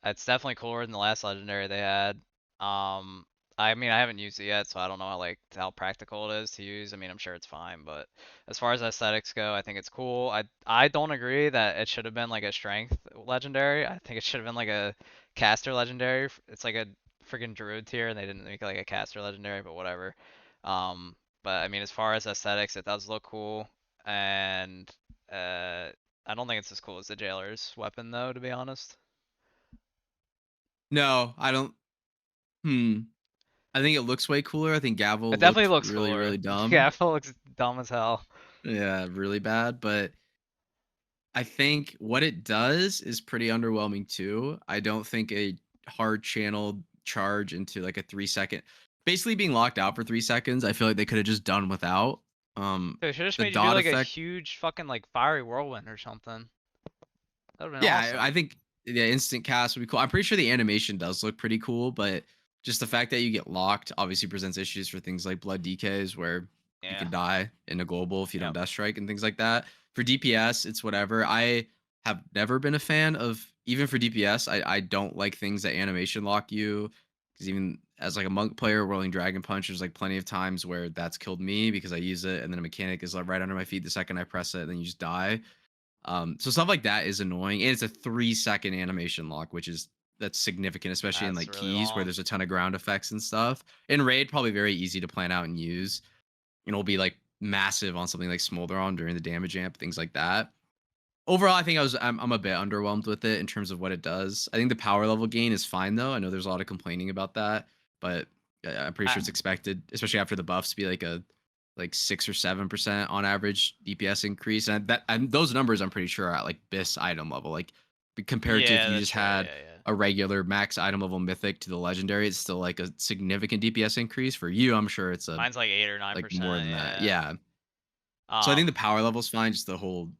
S2: It's definitely cooler than the last legendary they had. Um, I mean, I haven't used it yet, so I don't know how practical it is to use. I mean, I'm sure it's fine, but as far as aesthetics go, I think it's cool. I don't agree that it should have been like a strength legendary. I think it should have been like a caster legendary. It's like a freaking druid tier, and they didn't make it like a caster legendary, but whatever. But I mean, as far as aesthetics, it does look cool, and I don't think it's as cool as the jailer's weapon, though, to be honest.
S1: No, I don't. Hmm. I think it looks way cooler. I think
S2: It
S1: Gavel
S2: definitely
S1: looked
S2: looks
S1: really, really
S2: cooler.
S1: dumb.
S2: Yeah, it looks dumb as hell.
S1: Yeah, really bad. But I think what it does is pretty underwhelming too. I don't think a hard channel charge into like a 3 second, basically being locked out for 3 seconds. I feel like they could have just done without.
S2: They should have just
S1: The
S2: made you do
S1: dot
S2: like a
S1: effect.
S2: huge fucking like fiery whirlwind or something. That would have been
S1: Yeah, I
S2: awesome.
S1: think the instant cast would be cool. I'm pretty sure the animation does look pretty cool, but just the fact that you get locked obviously presents issues for things like blood DKs where you
S2: Yeah.
S1: could die in a global if you don't
S2: Yep.
S1: death strike and things like that. For DPS, it's whatever. I have never been a fan of even for DPS. I don't like things that animation lock you because even as like a monk player rolling dragon punch, there's like plenty of times where that's killed me because I use it and then a mechanic is like right under my feet the second I press it, and then you just die. So stuff like that is annoying. And it's a 3 second animation lock, which is that's significant, especially in
S2: That's
S1: like
S2: really
S1: keys where
S2: long.
S1: there's a ton of ground effects and stuff. In raid, probably very easy to plan out and use. And it'll be like massive on something like Smolder on during the damage amp, things like that. Overall, I think I'm a bit underwhelmed with it in terms of what it does. I think the power level gain is fine though. I know there's a lot of complaining about that, but I'm pretty
S2: I,
S1: sure it's expected, especially after the buffs, to be like a like 6 or 7% on average DPS increase. And those numbers I'm pretty sure are at like BIS item level. Like compared to if
S2: yeah,
S1: you just
S2: that's right.
S1: had
S2: Yeah, yeah.
S1: a regular max item level mythic to the legendary, it's still like a significant DPS increase. For you, I'm sure it's a
S2: Mine's like 8 or
S1: like more
S2: 9%.
S1: than that.
S2: Yeah.
S1: Yeah. So I think the
S2: Um,
S1: power level's fine. Just the whole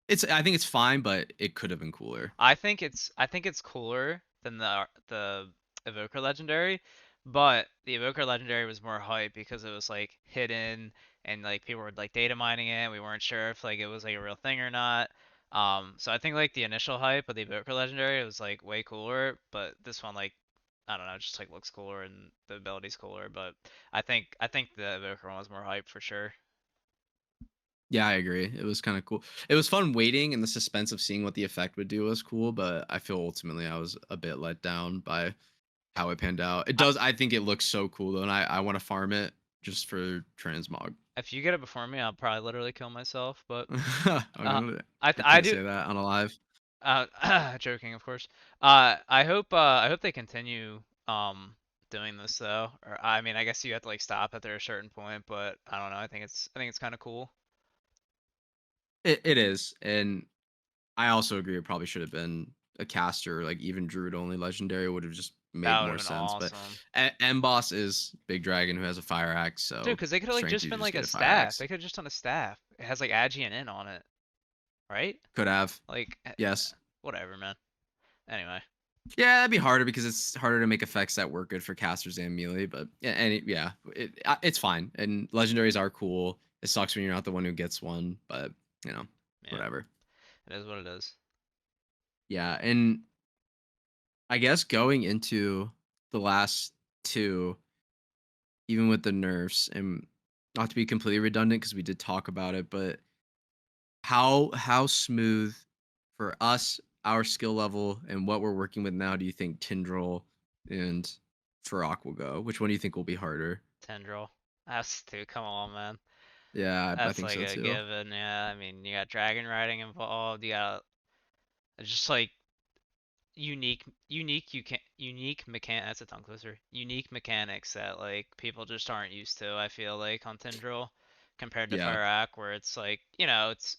S1: I think it's fine, but it could have been cooler.
S2: I think it's cooler than the Evoker Legendary, but the Evoker Legendary was more hype because it was like hidden and like people were like data mining it. We weren't sure if like it was like a real thing or not. So I think like the initial hype of the Evoker Legendary was like way cooler, but this one like I don't know, just like looks cooler and the ability's cooler. But I think the Evoker one was more hype for sure.
S1: Yeah, I agree. It was kind of cool. It was fun waiting, and the suspense of seeing what the effect would do was cool, but I feel ultimately I was a bit let down by how it panned out. It
S2: I,
S1: does I think it looks so cool though, and I want to farm it just for transmog.
S2: if you get it before me, I'll probably literally kill myself. But
S1: I
S2: uh,
S1: know
S2: I
S1: I
S2: I
S1: can't
S2: do.
S1: say that on a live.
S2: Joking, of course. I hope they continue doing this though. Or I mean, I guess you have to like stop after a certain point, but I don't know. I think it's kind of cool.
S1: It is, and I also agree it probably should have been a caster, like even druid only legendary would have just made
S2: That would
S1: more
S2: have been
S1: sense. But
S2: awesome.
S1: Boss is big dragon who has a fire axe,
S2: Dude,
S1: so
S2: because they could have like
S1: strength
S2: just
S1: you
S2: been
S1: just
S2: like
S1: get
S2: a
S1: a fire
S2: staff.
S1: axe.
S2: They could have just done a staff. It has like Agi in on it, right?
S1: Could have.
S2: Like,
S1: Yes.
S2: whatever, man. Anyway,
S1: Yeah, that'd be harder because it's harder to make effects that work good for casters and melee. But yeah, it's fine. And legendaries are cool. It sucks when you're not the one who gets one, but you know,
S2: yeah,
S1: whatever.
S2: it is what it is.
S1: Yeah, and I guess going into the last two, even with the nerfs, and not to be completely redundant because we did talk about it, but how smooth for us, our skill level, and what we're working with now, do you think Tindril and Farok will go? Which one do you think will be harder?
S2: Tendril. That's too. Come on, man.
S1: Yeah, I
S2: That's
S1: think
S2: like
S1: so
S2: a
S1: too.
S2: given. Yeah, I mean, you got dragon riding involved. You got just like unique mechan that's a tongue twister. Unique mechanics that like people just aren't used to, I feel like, on Tindril compared to
S1: Yeah.
S2: Fyrakk, where it's like, it's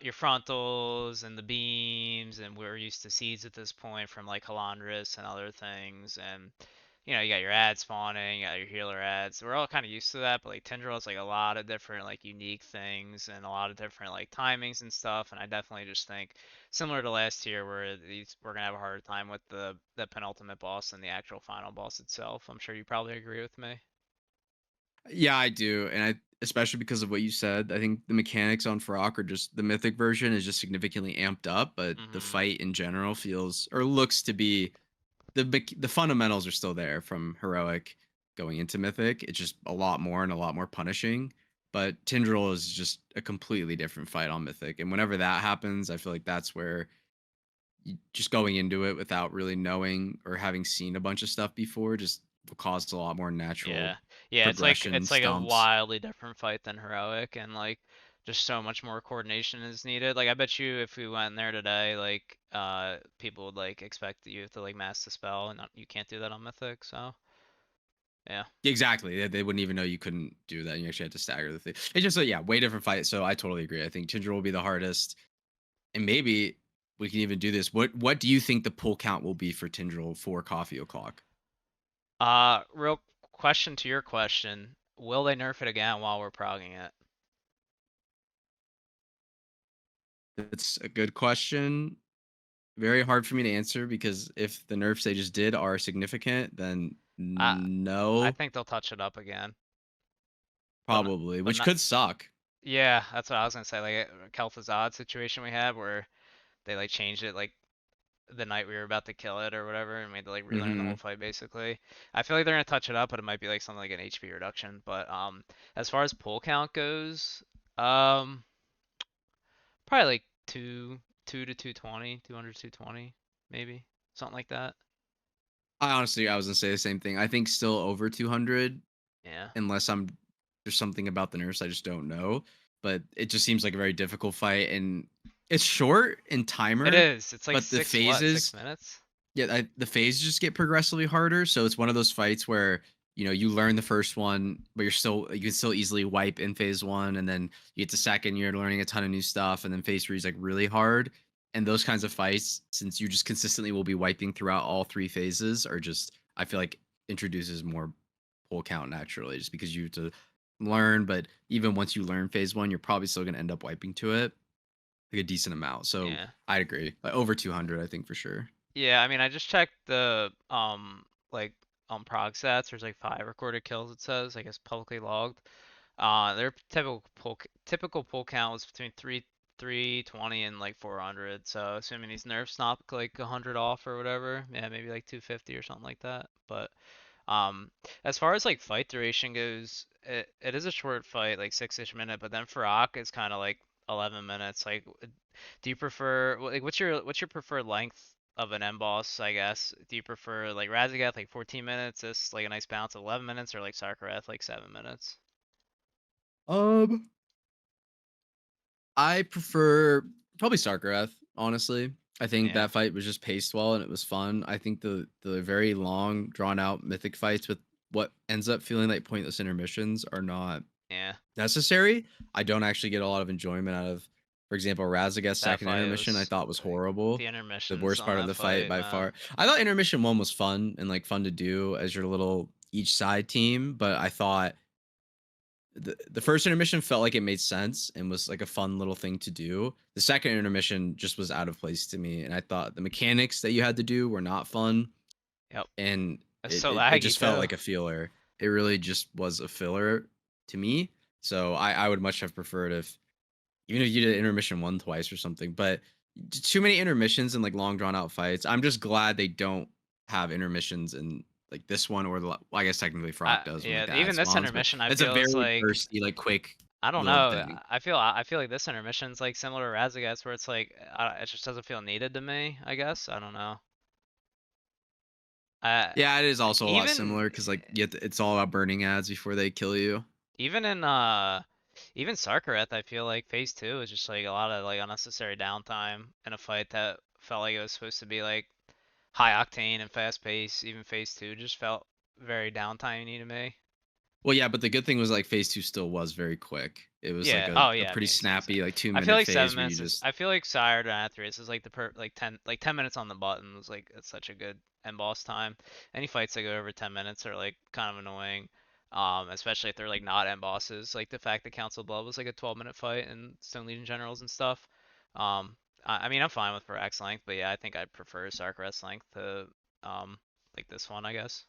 S2: your frontals and the beams, and we're used to seeds at this point from like Halandris and other things, and you got your ad spawning, you got your healer ads. We're all kind of used to that, but like Tendril has like a lot of different like unique things and a lot of different like timings and stuff. And I definitely just think similar to last year, where we're gonna have a harder time with the penultimate boss than the actual final boss itself. I'm sure you probably agree with me.
S1: Yeah, I do. And I especially because of what you said, I think the mechanics on Farok are just the mythic version is just significantly amped up, but the
S2: Hmm.
S1: fight in general feels or looks to be the fundamentals are still there from heroic going into mythic. It's just a lot more and a lot more punishing. But Tindril is just a completely different fight on mythic, and whenever that happens, I feel like that's where just going into it without really knowing or having seen a bunch of stuff before just will cause a lot more natural
S2: Yeah, yeah,
S1: progression
S2: it's like a
S1: stumps.
S2: wildly different fight than heroic, and like just so much more coordination is needed. Like I bet you if we went in there today, like people would like expect that you have to like master the spell, and you can't do that on mythic. So yeah.
S1: Exactly. They wouldn't even know you couldn't do that. You actually had to stagger the thing. It's just a yeah, way different fight. So I totally agree. I think Tindril will be the hardest. And maybe we can even do this. What do you think the pull count will be for Tindril for Coffee O'Clock?
S2: Real question to your question: will they nerf it again while we're progging it?
S1: That's a good question. Very hard for me to answer because if the nerfs they just did are significant, then
S2: I I
S1: no,
S2: think they'll touch it up again, but
S1: probably,
S2: but
S1: which
S2: not.
S1: could suck.
S2: Yeah, that's what I was gonna say. Like Kel'Thuzad situation we had where they like changed it like the night we were about to kill it or whatever, and we had to like relearn the whole
S1: Hmm.
S2: fight basically. I feel like they're gonna touch it up, but it might be like something like an HP reduction. But as far as pull count goes, um, probably like two to 220, 200 to 220, maybe something like that.
S1: I was gonna say the same thing. I think still over 200,
S2: Yeah,
S1: unless there's something about the nerfs I just don't know. But it just seems like a very difficult fight, and it's short in
S2: it
S1: timer,
S2: is. It's like
S1: but the
S2: six what?
S1: phases
S2: 6 minutes?
S1: yeah, the phases just get progressively harder. So it's one of those fights where you learn the first one, but you can still easily wipe in phase one, and then you get to second, you're learning a ton of new stuff, and then phase three is like really hard. And those kinds of fights, since you just consistently will be wiping throughout all three phases, are just I feel like introduces more pull count naturally, just because you have to learn. But even once you learn phase one, you're probably still gonna end up wiping to it like a decent amount. So
S2: Yeah.
S1: I agree, like over 200, I think for sure.
S2: Yeah, I mean, I just checked the like prog stats. There's like 5 recorded kills. It says, I guess, publicly logged. Their typical pull count was between 320 and like 400. So assuming these nerfs knock like 100 off or whatever, yeah, maybe like 250 or something like that. But um, as far as like fight duration goes, it is a short fight, like 6-ish minute. But then Farak is kind of like 11 minutes. Like, do you prefer like what's your preferred length of an end boss? I guess. Do you prefer like Razagath like 14 minutes, this like a nice balance of 11 minutes, or like Sarkarath like 7 minutes?
S1: Um, I prefer probably Starcraft, honestly. I think
S2: Yeah,
S1: that fight was just paced well and it was fun. I think the very long, drawn out mythic fights with what ends up feeling like pointless intermissions are not
S2: yeah.
S1: necessary. I don't actually get a lot of enjoyment out of, for example, Razageth's
S2: That
S1: second
S2: fight
S1: intermission I
S2: was
S1: thought was
S2: like
S1: horrible.
S2: the
S1: The
S2: intermissions
S1: worst
S2: on
S1: part of
S2: that
S1: the fight
S2: fight,
S1: by far.
S2: man.
S1: I thought intermission one was fun and like fun to do as your little each side team, but I thought the first intermission felt like it made sense and was like a fun little thing to do. The second intermission just was out of place to me, and I thought the mechanics that you had to do were not fun,
S2: Yep.
S1: and
S2: It's
S1: it
S2: so
S1: it, it
S2: laggy
S1: just felt
S2: too.
S1: like a filler. It really just was a filler to me. So I would much have preferred if even if you did intermission one twice or something, but too many intermissions and like long drawn out fights. I'm just glad they don't have intermissions in like this one or well, I guess technically Frog does when like
S2: Yeah,
S1: the ad
S2: even this
S1: spawns, but
S2: intermission I
S1: it's a
S2: feel is
S1: very
S2: like
S1: bursty, like quick
S2: I don't
S1: little
S2: know.
S1: thing.
S2: I feel like this intermission's like similar to Razagaz where it's like it just doesn't feel needed to me, I guess. I don't know. Uh
S1: Yeah, it is also a lot
S2: even
S1: similar because like it's all about burning ads before they kill you.
S2: even in even Sarkareth, I feel like phase 2 is just like a lot of like unnecessary downtime in a fight that felt like it was supposed to be like high octane and fast pace. Even phase 2 just felt very downtimey to me.
S1: Well, yeah, but the good thing was like phase two still was very quick. It was like
S2: Yeah.
S1: a,
S2: Oh
S1: a
S2: yeah. I
S1: pretty
S2: mean,
S1: snappy like two
S2: I feel
S1: minute
S2: like seven
S1: phase where you
S2: minutes is.
S1: just
S2: I feel like Sire to Athreus is like the like 10 minutes on the button was like it's such a good end boss time. Any fights that go over 10 minutes are like kind of annoying. Especially if they're like not end bosses. Like the fact that Council of Blood was like a 12-minute fight and Stone Legion Generals and stuff. Um, I mean I'm fine with Parax length, but yeah, I think I'd prefer Sarkareth's length to um like this one, I guess.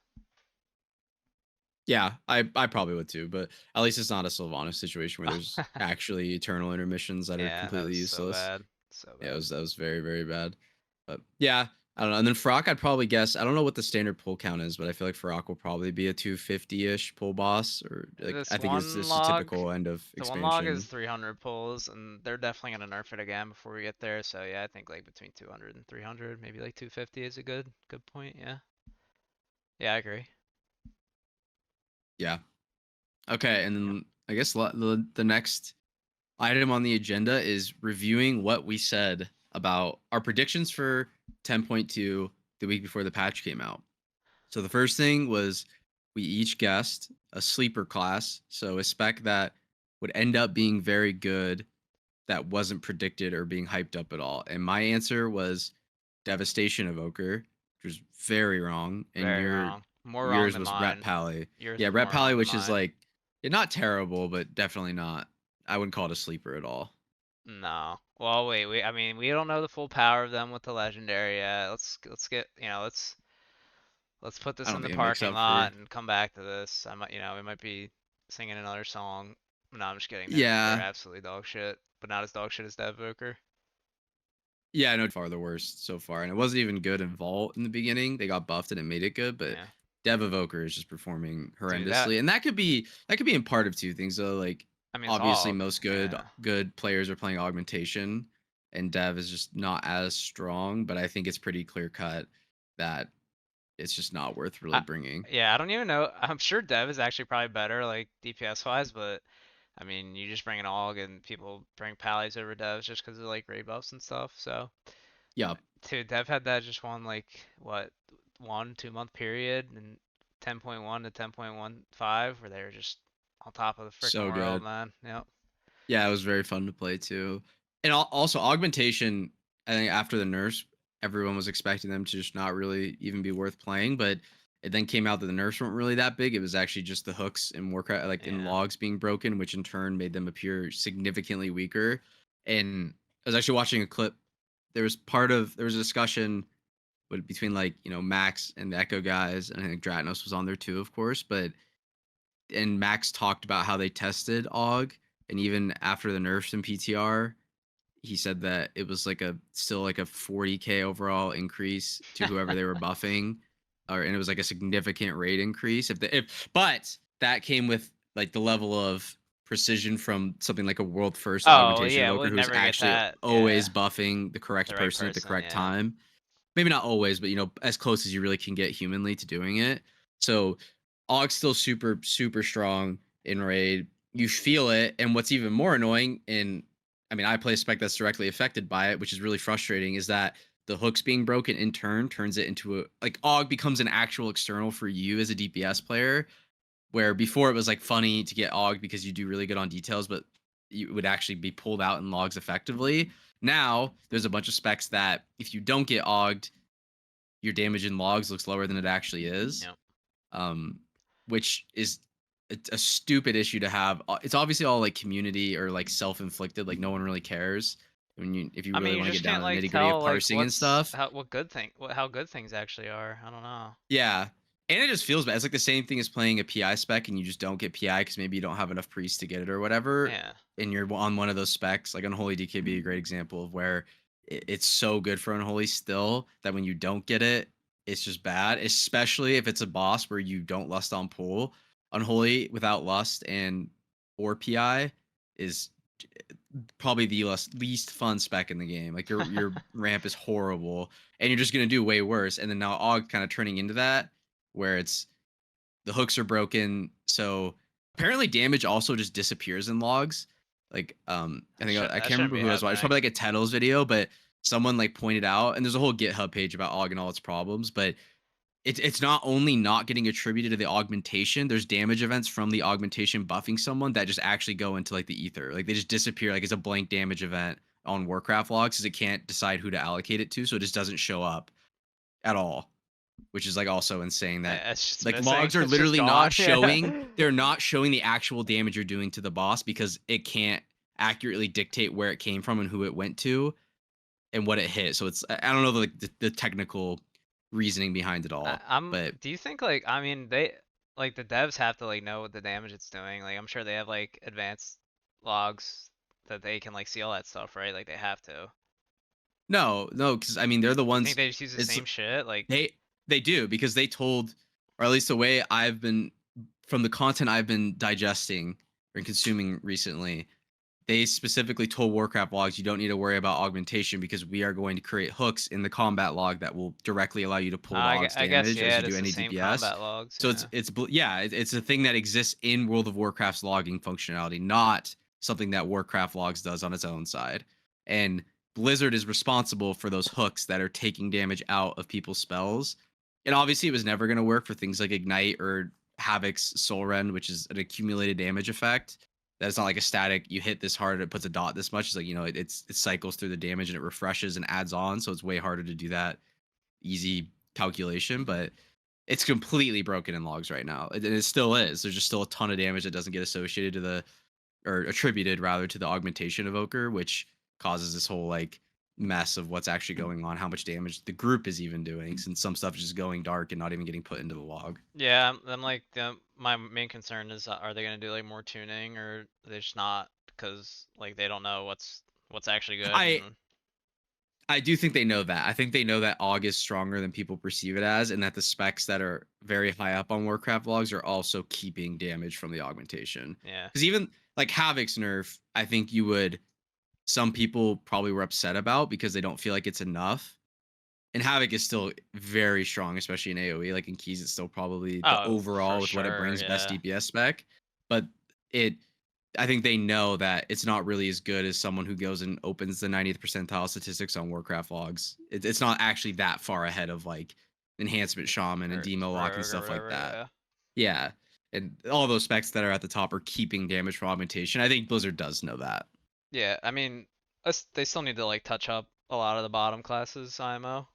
S1: yeah, I probably would too, but at least it's not a Sylvanas situation where there's actually eternal intermissions that are
S2: Yeah, that
S1: completely
S2: was so
S1: useless.
S2: bad. So
S1: Yeah,
S2: bad.
S1: that was very very bad. But yeah, I don't know. And then Frock, I'd probably guess. I don't know what the standard pull count is, but I feel like Frock will probably be a 250-ish pull boss, or like
S2: This
S1: I think it's
S2: one
S1: just a
S2: log,
S1: typical end of
S2: the one log is
S1: expansion.
S2: 300 pulls, and they're definitely gonna nerf it again before we get there. So yeah, I think like between 200 and 300, maybe like 250 is a good point. Yeah, yeah, I agree.
S1: Yeah. Okay, and
S2: Yep.
S1: then I guess the next item on the agenda is reviewing what we said about our predictions for 10.2 the week before the patch came out. So the first thing was we each guessed a sleeper class, so a spec that would end up being very good that wasn't predicted or being hyped up at all. And my answer was Devastation Evoker, which was very wrong. And
S2: Very wrong. More wrong
S1: yours
S2: than
S1: was Ret
S2: mine.
S1: Pally.
S2: Yours
S1: Yeah,
S2: was
S1: Ret
S2: more
S1: Pally,
S2: wrong than
S1: which is
S2: mine.
S1: like not terrible, but definitely not. I wouldn't call it a sleeper at all.
S2: No. Well, wait. I mean, we don't know the full power of them with the legendary yet. Let's get let's put
S1: I
S2: this
S1: don't
S2: in the
S1: think it makes
S2: parking
S1: up for.
S2: lot and come back to this. I might, we might be singing another song. No, I'm just kidding. They're
S1: Yeah,
S2: absolutely dog shit, but not as dog shit as Dev Evoker.
S1: yeah, I know far the worst so far, and it wasn't even good in Vault in the beginning. They got buffed and it made it good, but
S2: Yeah,
S1: Dev Evoker is just performing
S2: dude, that
S1: horrendously, and that could be in part of two things though. Like
S2: I mean it's
S1: obviously
S2: all
S1: most
S2: yeah.
S1: good players are playing augmentation, and Dev is just not as strong. But I think it's pretty clear cut that it's just not worth really
S2: I,
S1: bringing.
S2: yeah, I don't even know. I'm sure Dev is actually probably better like DPS wise, but I mean you just bring an Aug and people bring Pallies over Devs just because of like raid buffs and stuff. So
S1: Yeah,
S2: dude, Dev had that just one like what 1 2 month period and 10.1 to 10.15 where they were just on top of the freaking
S1: so
S2: world,
S1: good.
S2: man. Yep.
S1: Yeah, it was very fun to play too. And also augmentation, I think after the nerfs, everyone was expecting them to just not really even be worth playing, but it then came out that the nerfs weren't really that big. It was actually just the hooks in Warcraft, like in
S2: Yeah.
S1: logs being broken, which in turn made them appear significantly weaker. And I was actually watching a clip. There was a discussion between like Max and the Echo guys, and I think Dratnos was on there too, of course. But and Max talked about how they tested AUG, and even after the nerfs in PTR, he said that it was like a still like a 40K overall increase to whoever they were buffing, or and it was like a significant rate increase. If but that came with like the level of precision from something like a world first
S2: Oh
S1: augmentation
S2: yeah,
S1: evoker
S2: we'd
S1: who's
S2: never get
S1: actually
S2: that.
S1: always
S2: Yeah,
S1: buffing the
S2: the
S1: correct
S2: right
S1: person at the
S2: person.
S1: correct
S2: Yeah.
S1: time. Maybe not always, but as close as you really can get humanly to doing it. So Aug's still super, super strong in raid. You feel it, and what's even more annoying, and I mean, I play a spec that's directly affected by it, which is really frustrating, is that the hooks being broken in turn turns it into a like Aug becomes an actual external for you as a DPS player, where before it was like funny to get Aug because you do really good on details, but you would actually be pulled out in logs effectively. Now there's a bunch of specs that if you don't get Auged, your damage in logs looks lower than it actually is,
S2: Yep.
S1: um, which is a stupid issue to have. It's obviously all like community or like self-inflicted. Like no one really cares when you if you
S2: I mean,
S1: really
S2: you
S1: want to
S2: just
S1: get down
S2: can't
S1: to the
S2: like
S1: nitty gritty of
S2: tell like
S1: parsing and
S2: what's
S1: stuff.
S2: what good thing how good things actually are. I don't know.
S1: Yeah. And it just feels bad. It's like the same thing as playing a PI spec and you just don't get PI because maybe you don't have enough priests to get it or whatever.
S2: Yeah.
S1: And you're on one of those specs, like Unholy DKB, a great example of where it's so good for Unholy still that when you don't get it, it's just bad, especially if it's a boss where you don't lust on pull. Unholy without lust and or PI is probably the least fun spec in the game. Like your ramp is horrible, and you're just gonna do way worse. And then now Og kind of turning into that, where it's the hooks are broken. So apparently damage also just disappears in logs. Like I think I
S2: That
S1: can't
S2: shouldn't
S1: remember
S2: be
S1: who it was. It's probably
S2: happening.
S1: like a Tettles video, but someone like pointed out, and there's a whole GitHub page about Og and all its problems, but it's not only not getting attributed to the augmentation. There's damage events from the augmentation buffing someone that just actually go into like the ether. Like they just disappear. Like it's a blank damage event on Warcraft logs because it can't decide who to allocate it to, so it just doesn't show up at all. Which is like also insane that
S2: It's just
S1: like
S2: missing.
S1: logs are
S2: It's just
S1: literally
S2: gone.
S1: not
S2: Yeah.
S1: showing. They're not showing the actual damage you're doing to the boss because it can't accurately dictate where it came from and who it went to and what it hit. So it's I don't know the technical reasoning behind it all,
S2: I'm.
S1: but
S2: Do you think like I mean they like the devs have to like know what the damage it's doing. Like I'm sure they have like advanced logs that they can like see all that stuff, right? Like they have to.
S1: no, because I mean they're the
S2: You think
S1: ones.
S2: they just use the
S1: It's
S2: same shit? Like
S1: they they do because they told, or at least the way I've been from the content I've been digesting and consuming recently. They specifically told Warcraft logs you don't need to worry about augmentation because we are going to create hooks in the combat log that will directly allow you to pull the Aug's
S2: I guess
S1: damage as
S2: yeah,
S1: you do
S2: it's the
S1: any
S2: same
S1: DPS.
S2: combat logs.
S1: So
S2: Yeah.
S1: it's a thing that exists in World of Warcraft's logging functionality, not something that Warcraft logs does on its own side. And Blizzard is responsible for those hooks that are taking damage out of people's spells. And obviously, it was never going to work for things like Ignite or Havoc's Soul Rend, which is an accumulated damage effect. That's not like a static. You hit this hard, it puts a dot this much. It's like it cycles through the damage and it refreshes and adds on. So it's way harder to do that easy calculation. But it's completely broken in logs right now, and it still is. There's just still a ton of damage that doesn't get associated to the or attributed rather to the augmentation evoker, which causes this whole like mess of what's actually going on, how much damage the group is even doing, since some stuff is just going dark and not even getting put into the log.
S2: Yeah, I'm like my main concern is are they gonna do like more tuning or they just not because like they don't know what's actually good
S1: I
S2: and
S1: I do think they know that. I think they know that AUG is stronger than people perceive it as, and that the specs that are very high up on Warcraft logs are also keeping damage from the augmentation.
S2: yeah.
S1: Because even like Havoc's nerf, I think some people probably were upset about because they don't feel like it's enough. And Havoc is still very strong, especially in AoE. Like in Keys, it's still probably the
S2: Oh, for
S1: overall with what it
S2: sure,
S1: brings best
S2: yeah.
S1: DPS spec. But it I think they know that it's not really as good as someone who goes and opens the 90th percentile statistics on Warcraft logs. It's not actually that far ahead of like Enhancement Shaman and
S2: Or
S1: Demo Lock and
S2: Rogue or
S1: stuff like
S2: whatever,
S1: that.
S2: yeah.
S1: Yeah. And all those specs that are at the top are keeping damage from augmentation. I think Blizzard does know that.
S2: Yeah, I mean, they still need to like touch up a lot of the bottom classes IMO.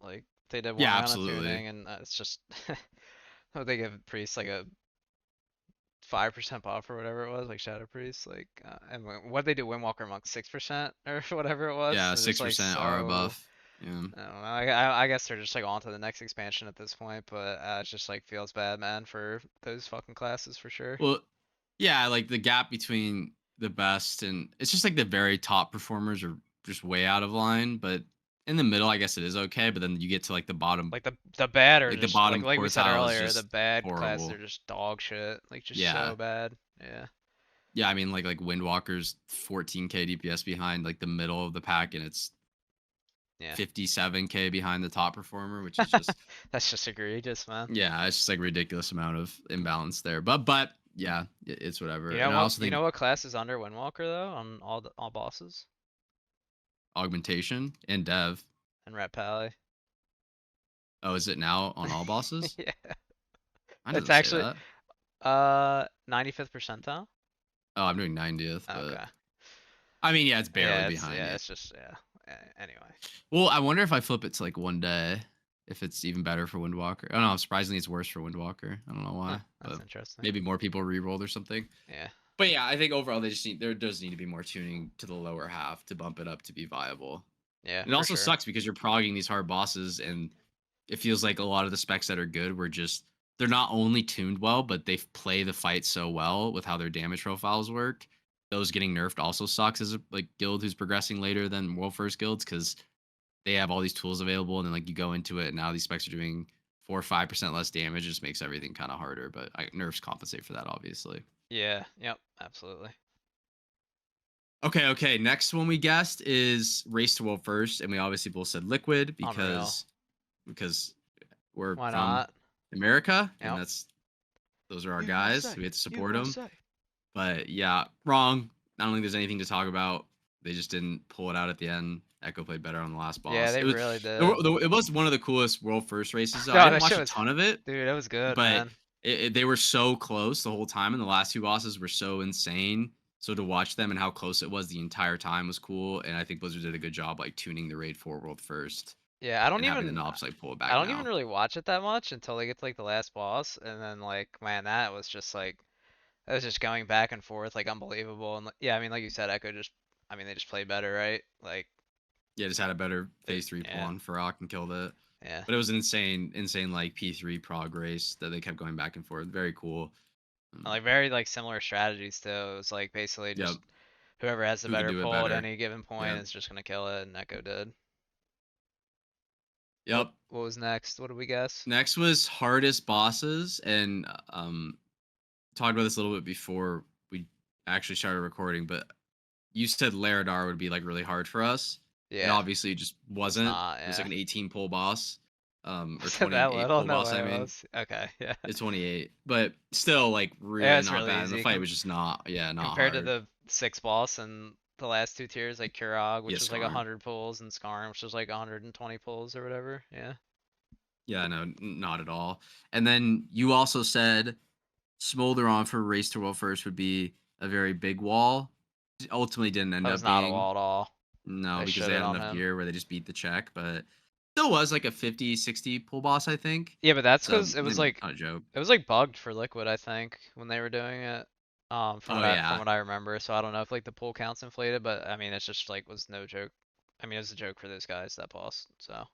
S2: Like they did one
S1: Yeah,
S2: round of
S1: absolutely.
S2: tuning and it's just they give priests like a 5% buff or whatever it was, like Shadow Priest, like and what they do Windwalker Monk 6% or whatever it was.
S1: Yeah,
S2: It's just like
S1: 6% aura
S2: so.
S1: buff. Yeah.
S2: I don't know. I guess they're just like on to the next expansion at this point, but it just like feels bad, man, for those fucking classes for sure.
S1: Well, yeah, like the gap between the best, and it's just like the very top performers are just way out of line. But in the middle, I guess it is okay. But then you get to
S2: Like the bad are
S1: like the
S2: just
S1: bottom
S2: like we said
S1: quartile is
S2: earlier, the
S1: just
S2: bad classes
S1: horrible.
S2: are just dog shit. Like just
S1: Yeah,
S2: so bad. Yeah.
S1: yeah. I mean, like Windwalker's 14k DPS behind like the middle of the pack, and it's
S2: Yeah.
S1: 57k behind the top performer, which is just
S2: That's just egregious, man.
S1: yeah, it's just like ridiculous amount of imbalance there. But yeah, it's whatever. And I also
S2: You
S1: think
S2: know what class is under Windwalker though on all bosses
S1: augmentation and dev.
S2: and Rat Pally.
S1: Oh, is it now on all bosses?
S2: Yeah.
S1: Mine
S2: It's
S1: doesn't say
S2: actually
S1: that.
S2: 95th percentile.
S1: Oh, I'm doing 90th, but
S2: Okay.
S1: I mean, yeah, it's barely behind.
S2: Yeah,
S1: Yeah.
S2: it's just yeah. Anyway.
S1: Well, I wonder if I flip it to like one day, if it's even better for Windwalker. I don't know. Surprisingly, it's worse for Windwalker. I don't know
S2: Huh,
S1: why,
S2: that's
S1: but
S2: interesting.
S1: maybe more people re-rolled or something.
S2: Yeah.
S1: But yeah, I think overall there does need to be more tuning to the lower half to bump it up to be viable.
S2: Yeah,
S1: It
S2: for
S1: also
S2: sure.
S1: sucks because you're progging these hard bosses, and it feels like a lot of the specs that are good were just they're not only tuned well, but they play the fight so well with how their damage profiles work. Those getting nerfed also sucks as a like guild who's progressing later than world first guilds because they have all these tools available, and then like you go into it, and now these specs are doing 4 or 5% less damage. It just makes everything kind of harder. But nerfs compensate for that, obviously.
S2: Yeah. Yep. Absolutely.
S1: Okay. Next one we guessed is Race to World First, and we obviously both said Liquid
S2: Unreal.
S1: because we're
S2: Why
S1: from
S2: not?
S1: America, and
S2: Yep.
S1: those are our guys.
S2: USA.
S1: We had to support them.
S2: USA.
S1: But yeah, wrong. I don't think there's anything to talk about. They just didn't pull it out at the end. Echo played better on the last
S2: Yeah,
S1: boss.
S2: they
S1: It was
S2: really did.
S1: it was one of the coolest world first races. Though. I
S2: No,
S1: didn't
S2: that
S1: watch
S2: shit
S1: a
S2: was,
S1: ton of it,
S2: dude. It was good,
S1: but
S2: man.
S1: they were so close the whole time, and the last two bosses were so insane. So to watch them and how close it was the entire time was cool. And I think Blizzard did a good job like tuning the raid for world first
S2: Yeah,
S1: and having the knobs like pull it
S2: I
S1: back
S2: don't even
S1: now.
S2: really watch it that much until they get to like the last boss, and then like, man, that was just like, that was just going back and forth, like unbelievable. And yeah, I mean, like you said, Echo just, I mean, they just played better, right? Like,
S1: Yeah, just had a better
S2: they,
S1: phase three pull
S2: yeah,
S1: on Farok and killed it.
S2: yeah.
S1: But it was an insane like P3 prog race that they kept going back and forth. Very cool.
S2: Like very like similar strategies too. It was like basically
S1: Yep.
S2: just whoever has the
S1: Who could
S2: better
S1: do it
S2: pull at
S1: better?
S2: any given point
S1: Yep.
S2: is just gonna kill it, and Echo did.
S1: Yep.
S2: What was next? What did we guess?
S1: Next was hardest bosses, and talked about this a little bit before we actually started recording. But you said Laradar would be like really hard for us. It
S2: Yeah,
S1: obviously just
S2: it's
S1: wasn't.
S2: not.
S1: It was like
S2: Yeah.
S1: an 18 pull boss, or
S2: Was it that
S1: 28
S2: little?
S1: pull
S2: No
S1: boss.
S2: way
S1: I
S2: it
S1: mean,
S2: was. Okay, yeah.
S1: it's 28, but still like
S2: Yeah,
S1: really
S2: it's
S1: not
S2: really
S1: bad. And the
S2: easy.
S1: fight was just not, yeah, not
S2: Compared to
S1: hard.
S2: the six boss and the last two tiers, like Kurog, which
S1: Yes,
S2: was like
S1: Skarn.
S2: 100 pulls, and Skarn, which was like 120 pulls or whatever. Yeah.
S1: Yeah, no, not at all. And then you also said Smolderon for Race to World First would be a very big wall. Ultimately, didn't end
S2: That was
S1: up
S2: not a
S1: being.
S2: wall at all.
S1: No,
S2: They
S1: because they had
S2: shitted on
S1: enough
S2: him.
S1: gear where they just beat the check, but still was like a 50, 60 pull boss, I think.
S2: Yeah, but that's
S1: So,
S2: because it was like
S1: not a joke.
S2: bugged for Liquid, I think, when they were doing it.
S1: Oh,
S2: From
S1: yeah.
S2: what I remember. So I don't know if like the pull counts inflated, but I mean it's just like was no joke. I mean it was a joke for those guys that boss. So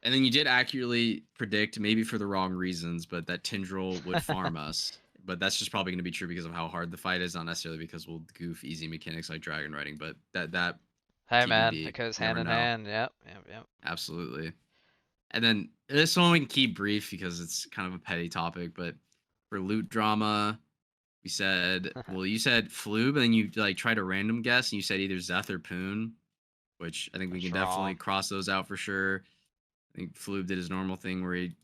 S1: And then you did accurately predict, maybe for the wrong reasons, but that Tindril would farm us. But that's just probably going to be true because of how hard the fight is, not necessarily because we'll goof easy mechanics like dragon riding. But that
S2: hey man, it
S1: TBD,
S2: goes
S1: never
S2: hand in
S1: know.
S2: hand. Yep, yep, yep.
S1: Absolutely. And then this one we can keep brief because it's kind of a petty topic. But for loot drama, we said, well, you said Flube, and then you like tried a random guess, and you said either Zeth or Poon, which I think we
S2: That's
S1: can definitely
S2: wrong.
S1: cross those out for sure. I think Flube did his normal thing where he
S2: Just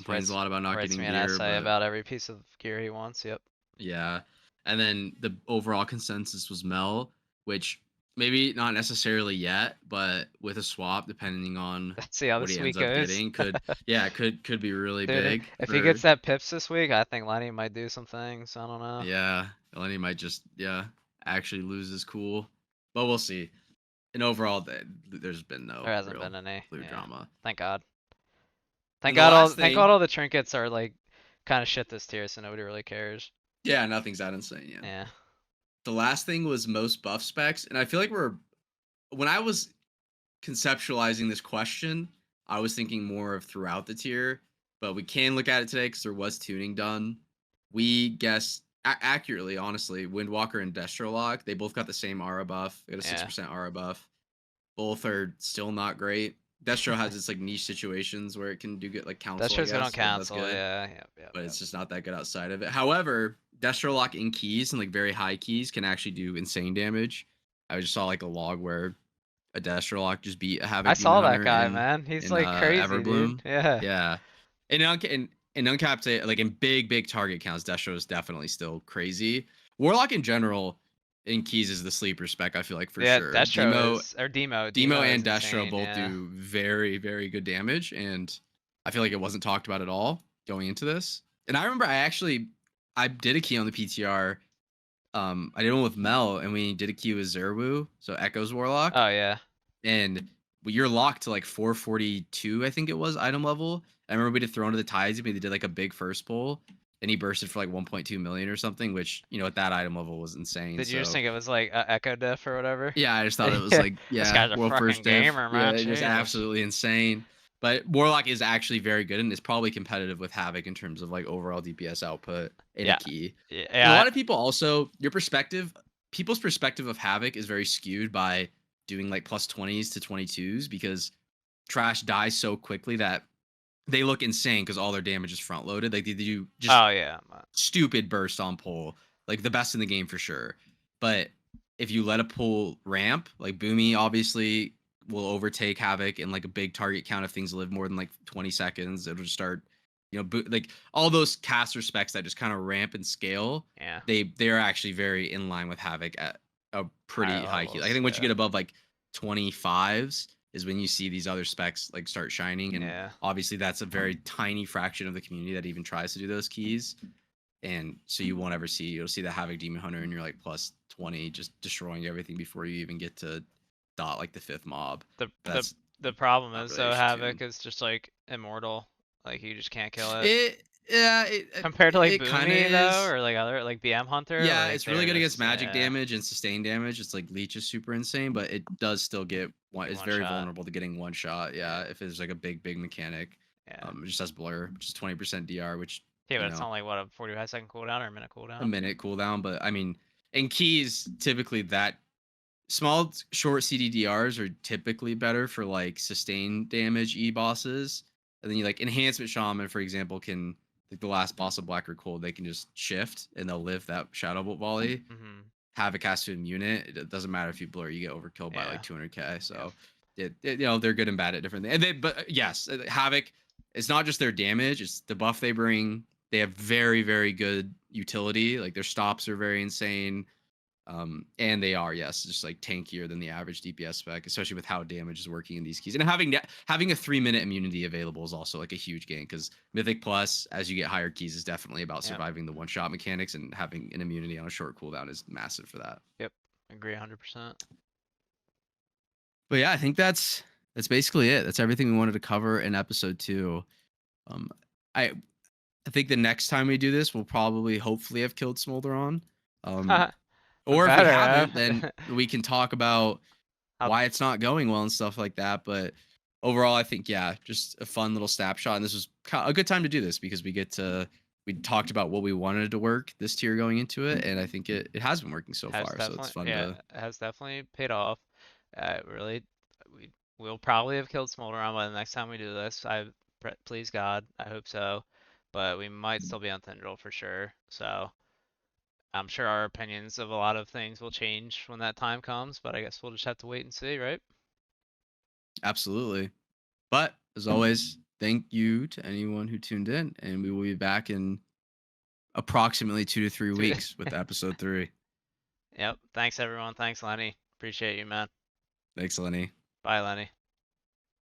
S1: complains a lot about not
S2: writes
S1: getting
S2: me an
S1: gear,
S2: essay
S1: but
S2: about every piece of gear he wants. Yep.
S1: yeah. And then the overall consensus was Mel, which maybe not necessarily yet, but with a swap, depending on
S2: Let's see how
S1: what he
S2: this week
S1: ends up
S2: goes.
S1: getting, could be really
S2: Dude,
S1: big
S2: if he gets
S1: for
S2: that pips this week, I think Lenny might do some things. I don't know.
S1: yeah. Lenny might just actually lose his cool, but we'll see. And overall, there's been
S2: There
S1: no
S2: hasn't
S1: real
S2: been any.
S1: blue
S2: Yeah.
S1: drama.
S2: Thank God.
S1: And the last
S2: Thank God
S1: thing,
S2: all the trinkets are like kind of shit this tier, so nobody really cares.
S1: yeah, nothing's that insane yet.
S2: Yeah.
S1: The last thing was most buff specs, and I feel like when I was conceptualizing this question, I was thinking more of throughout the tier, but we can look at it today because there was tuning done. We guessed accurately, honestly, Windwalker and Destrolock, they both got the same aura buff. They got a
S2: Yeah.
S1: 6% aura buff. Both are still not great. Destro has its like niche situations where it can do good, like
S2: That's
S1: council, I
S2: just good on
S1: guess. That's
S2: cancel.
S1: good,
S2: Yeah. Yep. Yep.
S1: but
S2: Yep.
S1: it's just not that good outside of it. However, Destrolock in keys and like very high keys can actually do insane damage. I just saw like a log where a Destrolock just beat a
S2: I
S1: Havoc Demon
S2: saw that
S1: Hunter
S2: guy, man. He's
S1: in
S2: like crazy, dude.
S1: Everbloom.
S2: Yeah.
S1: Yeah, and in uncapped, like in big target counts, Destro is definitely still crazy. Warlock in general in keys is the sleeper spec. I feel like for
S2: Yeah.
S1: sure.
S2: Destro is or Demo.
S1: Demo
S2: Demo is
S1: and Destro
S2: insane.
S1: both
S2: Yeah.
S1: do very good damage, and I feel like it wasn't talked about at all going into this. And I remember I did a key on the PTR. I did one with Mel, and we did a key with Zerwu, so Echoes Warlock,
S2: Oh yeah.
S1: and you're locked to like 442, I think it was item level. I remember we did Thrown to the Tides, and we did like a big first pull, and he bursted for like 1.2 million or something, which at that item level was insane.
S2: Did you just
S1: So
S2: think it was like Echo Diff or whatever?
S1: yeah, I just thought it was
S2: Yeah.
S1: like,
S2: This
S1: yeah,
S2: guy's a
S1: world first
S2: fucking
S1: diff.
S2: gamer, man.
S1: Yeah, just
S2: Jesus.
S1: absolutely insane. But Warlock is actually very good and is probably competitive with Havoc in terms of like overall DPS output in a
S2: Yeah.
S1: key. And a
S2: Yeah.
S1: lot of people also, people's perspective of Havoc is very skewed by doing like plus 20s to 22s because Trash dies so quickly that they look insane because all their damage is front loaded. Like they do just
S2: Oh yeah.
S1: stupid burst on pull, like the best in the game for sure. But if you let a pull ramp, like Boomy obviously will overtake Havoc in like a big target count if things live more than like 20 seconds. It'll just start, like all those caster specs that just kind of ramp and scale.
S2: Yeah.
S1: They are actually very in line with Havoc at a
S2: Higher
S1: pretty high key. I
S2: levels.
S1: think once you
S2: Yeah.
S1: get above like 25s is when you see these other specs like start shining, and
S2: Yeah.
S1: obviously that's a very tiny fraction of the community that even tries to do those keys, and so you'll see the Havoc Demon Hunter and you're like plus 20 just destroying everything before you even get to dot like the fifth mob.
S2: The the
S1: That's
S2: the problem
S1: not
S2: is
S1: really a
S2: though
S1: tune.
S2: Havoc is just like immortal. Like you just can't kill it.
S1: It yeah it
S2: Compared to like
S1: it kind of
S2: Boomy though,
S1: is.
S2: or like other like BM Hunter,
S1: Yeah,
S2: like
S1: it's really
S2: they're
S1: good against
S2: just
S1: magic damage and sustained damage. It's like Leech is super insane, but it does still get one.
S2: like
S1: It's
S2: one
S1: very
S2: shot.
S1: vulnerable to getting one shot. Yeah,
S2: Yeah.
S1: if it's like a big mechanic.
S2: Yeah.
S1: It just has blur, which is 20% DR, which
S2: Yeah,
S1: you
S2: but it's
S1: know
S2: not like what a 45-second cooldown or a minute
S1: a
S2: cooldown.
S1: minute cooldown. But I mean, in keys, typically that small short CDDRs are typically better for like sustained damage E bosses. And then you like enhancement shaman, for example, can like the last boss of Black or Cold, they can just shift and they'll live that shadow bolt volley.
S2: Mhm.
S1: Havoc has to immune it. It doesn't matter if you blur, you get overkilled by
S2: Yeah.
S1: like 200k.
S2: Yeah.
S1: So they're good and bad at different things. And but yes, Havoc. It's not just their damage; it's the buff they bring. They have very good utility. Like their stops are very insane. And they are, yes, just like tankier than the average DPS spec, especially with how damage is working in these keys. And having a 3-minute immunity available is also like a huge gain because Mythic Plus, as you get higher keys, is definitely about
S2: Yep.
S1: surviving the one shot mechanics, and having an immunity on a short cooldown is massive for that.
S2: Yep. Agree 100%.
S1: But yeah, I think that's basically it. That's everything we wanted to cover in episode 2. Um, I I think the next time we do this, we'll probably hopefully have killed Smolderon. Um,
S2: We
S1: or if we
S2: better
S1: haven't, then
S2: have.
S1: we can talk about
S2: How
S1: why it's not going well and stuff like that. But overall, I think yeah, just a fun little snapshot. And this was a good time to do this because we talked about what we wanted to work this tier going into it, and I think it has been working so
S2: has
S1: far. So it's
S2: definitely
S1: fun
S2: yeah,
S1: to
S2: it has definitely paid off. Really we will probably have killed Smolderon by the next time we do this. Please God, I hope so. But we might still be on Tendril for sure. So I'm sure our opinions of a lot of things will change when that time comes, but I guess we'll just have to wait and see, right?
S1: absolutely. But as always, thank you to anyone who tuned in, and we will be back in approximately 2 to 3 weeks with episode 3.
S2: Yep. Thanks everyone. Thanks Lenny. Appreciate you, man.
S1: Thanks, Lenny.
S2: Bye, Lenny.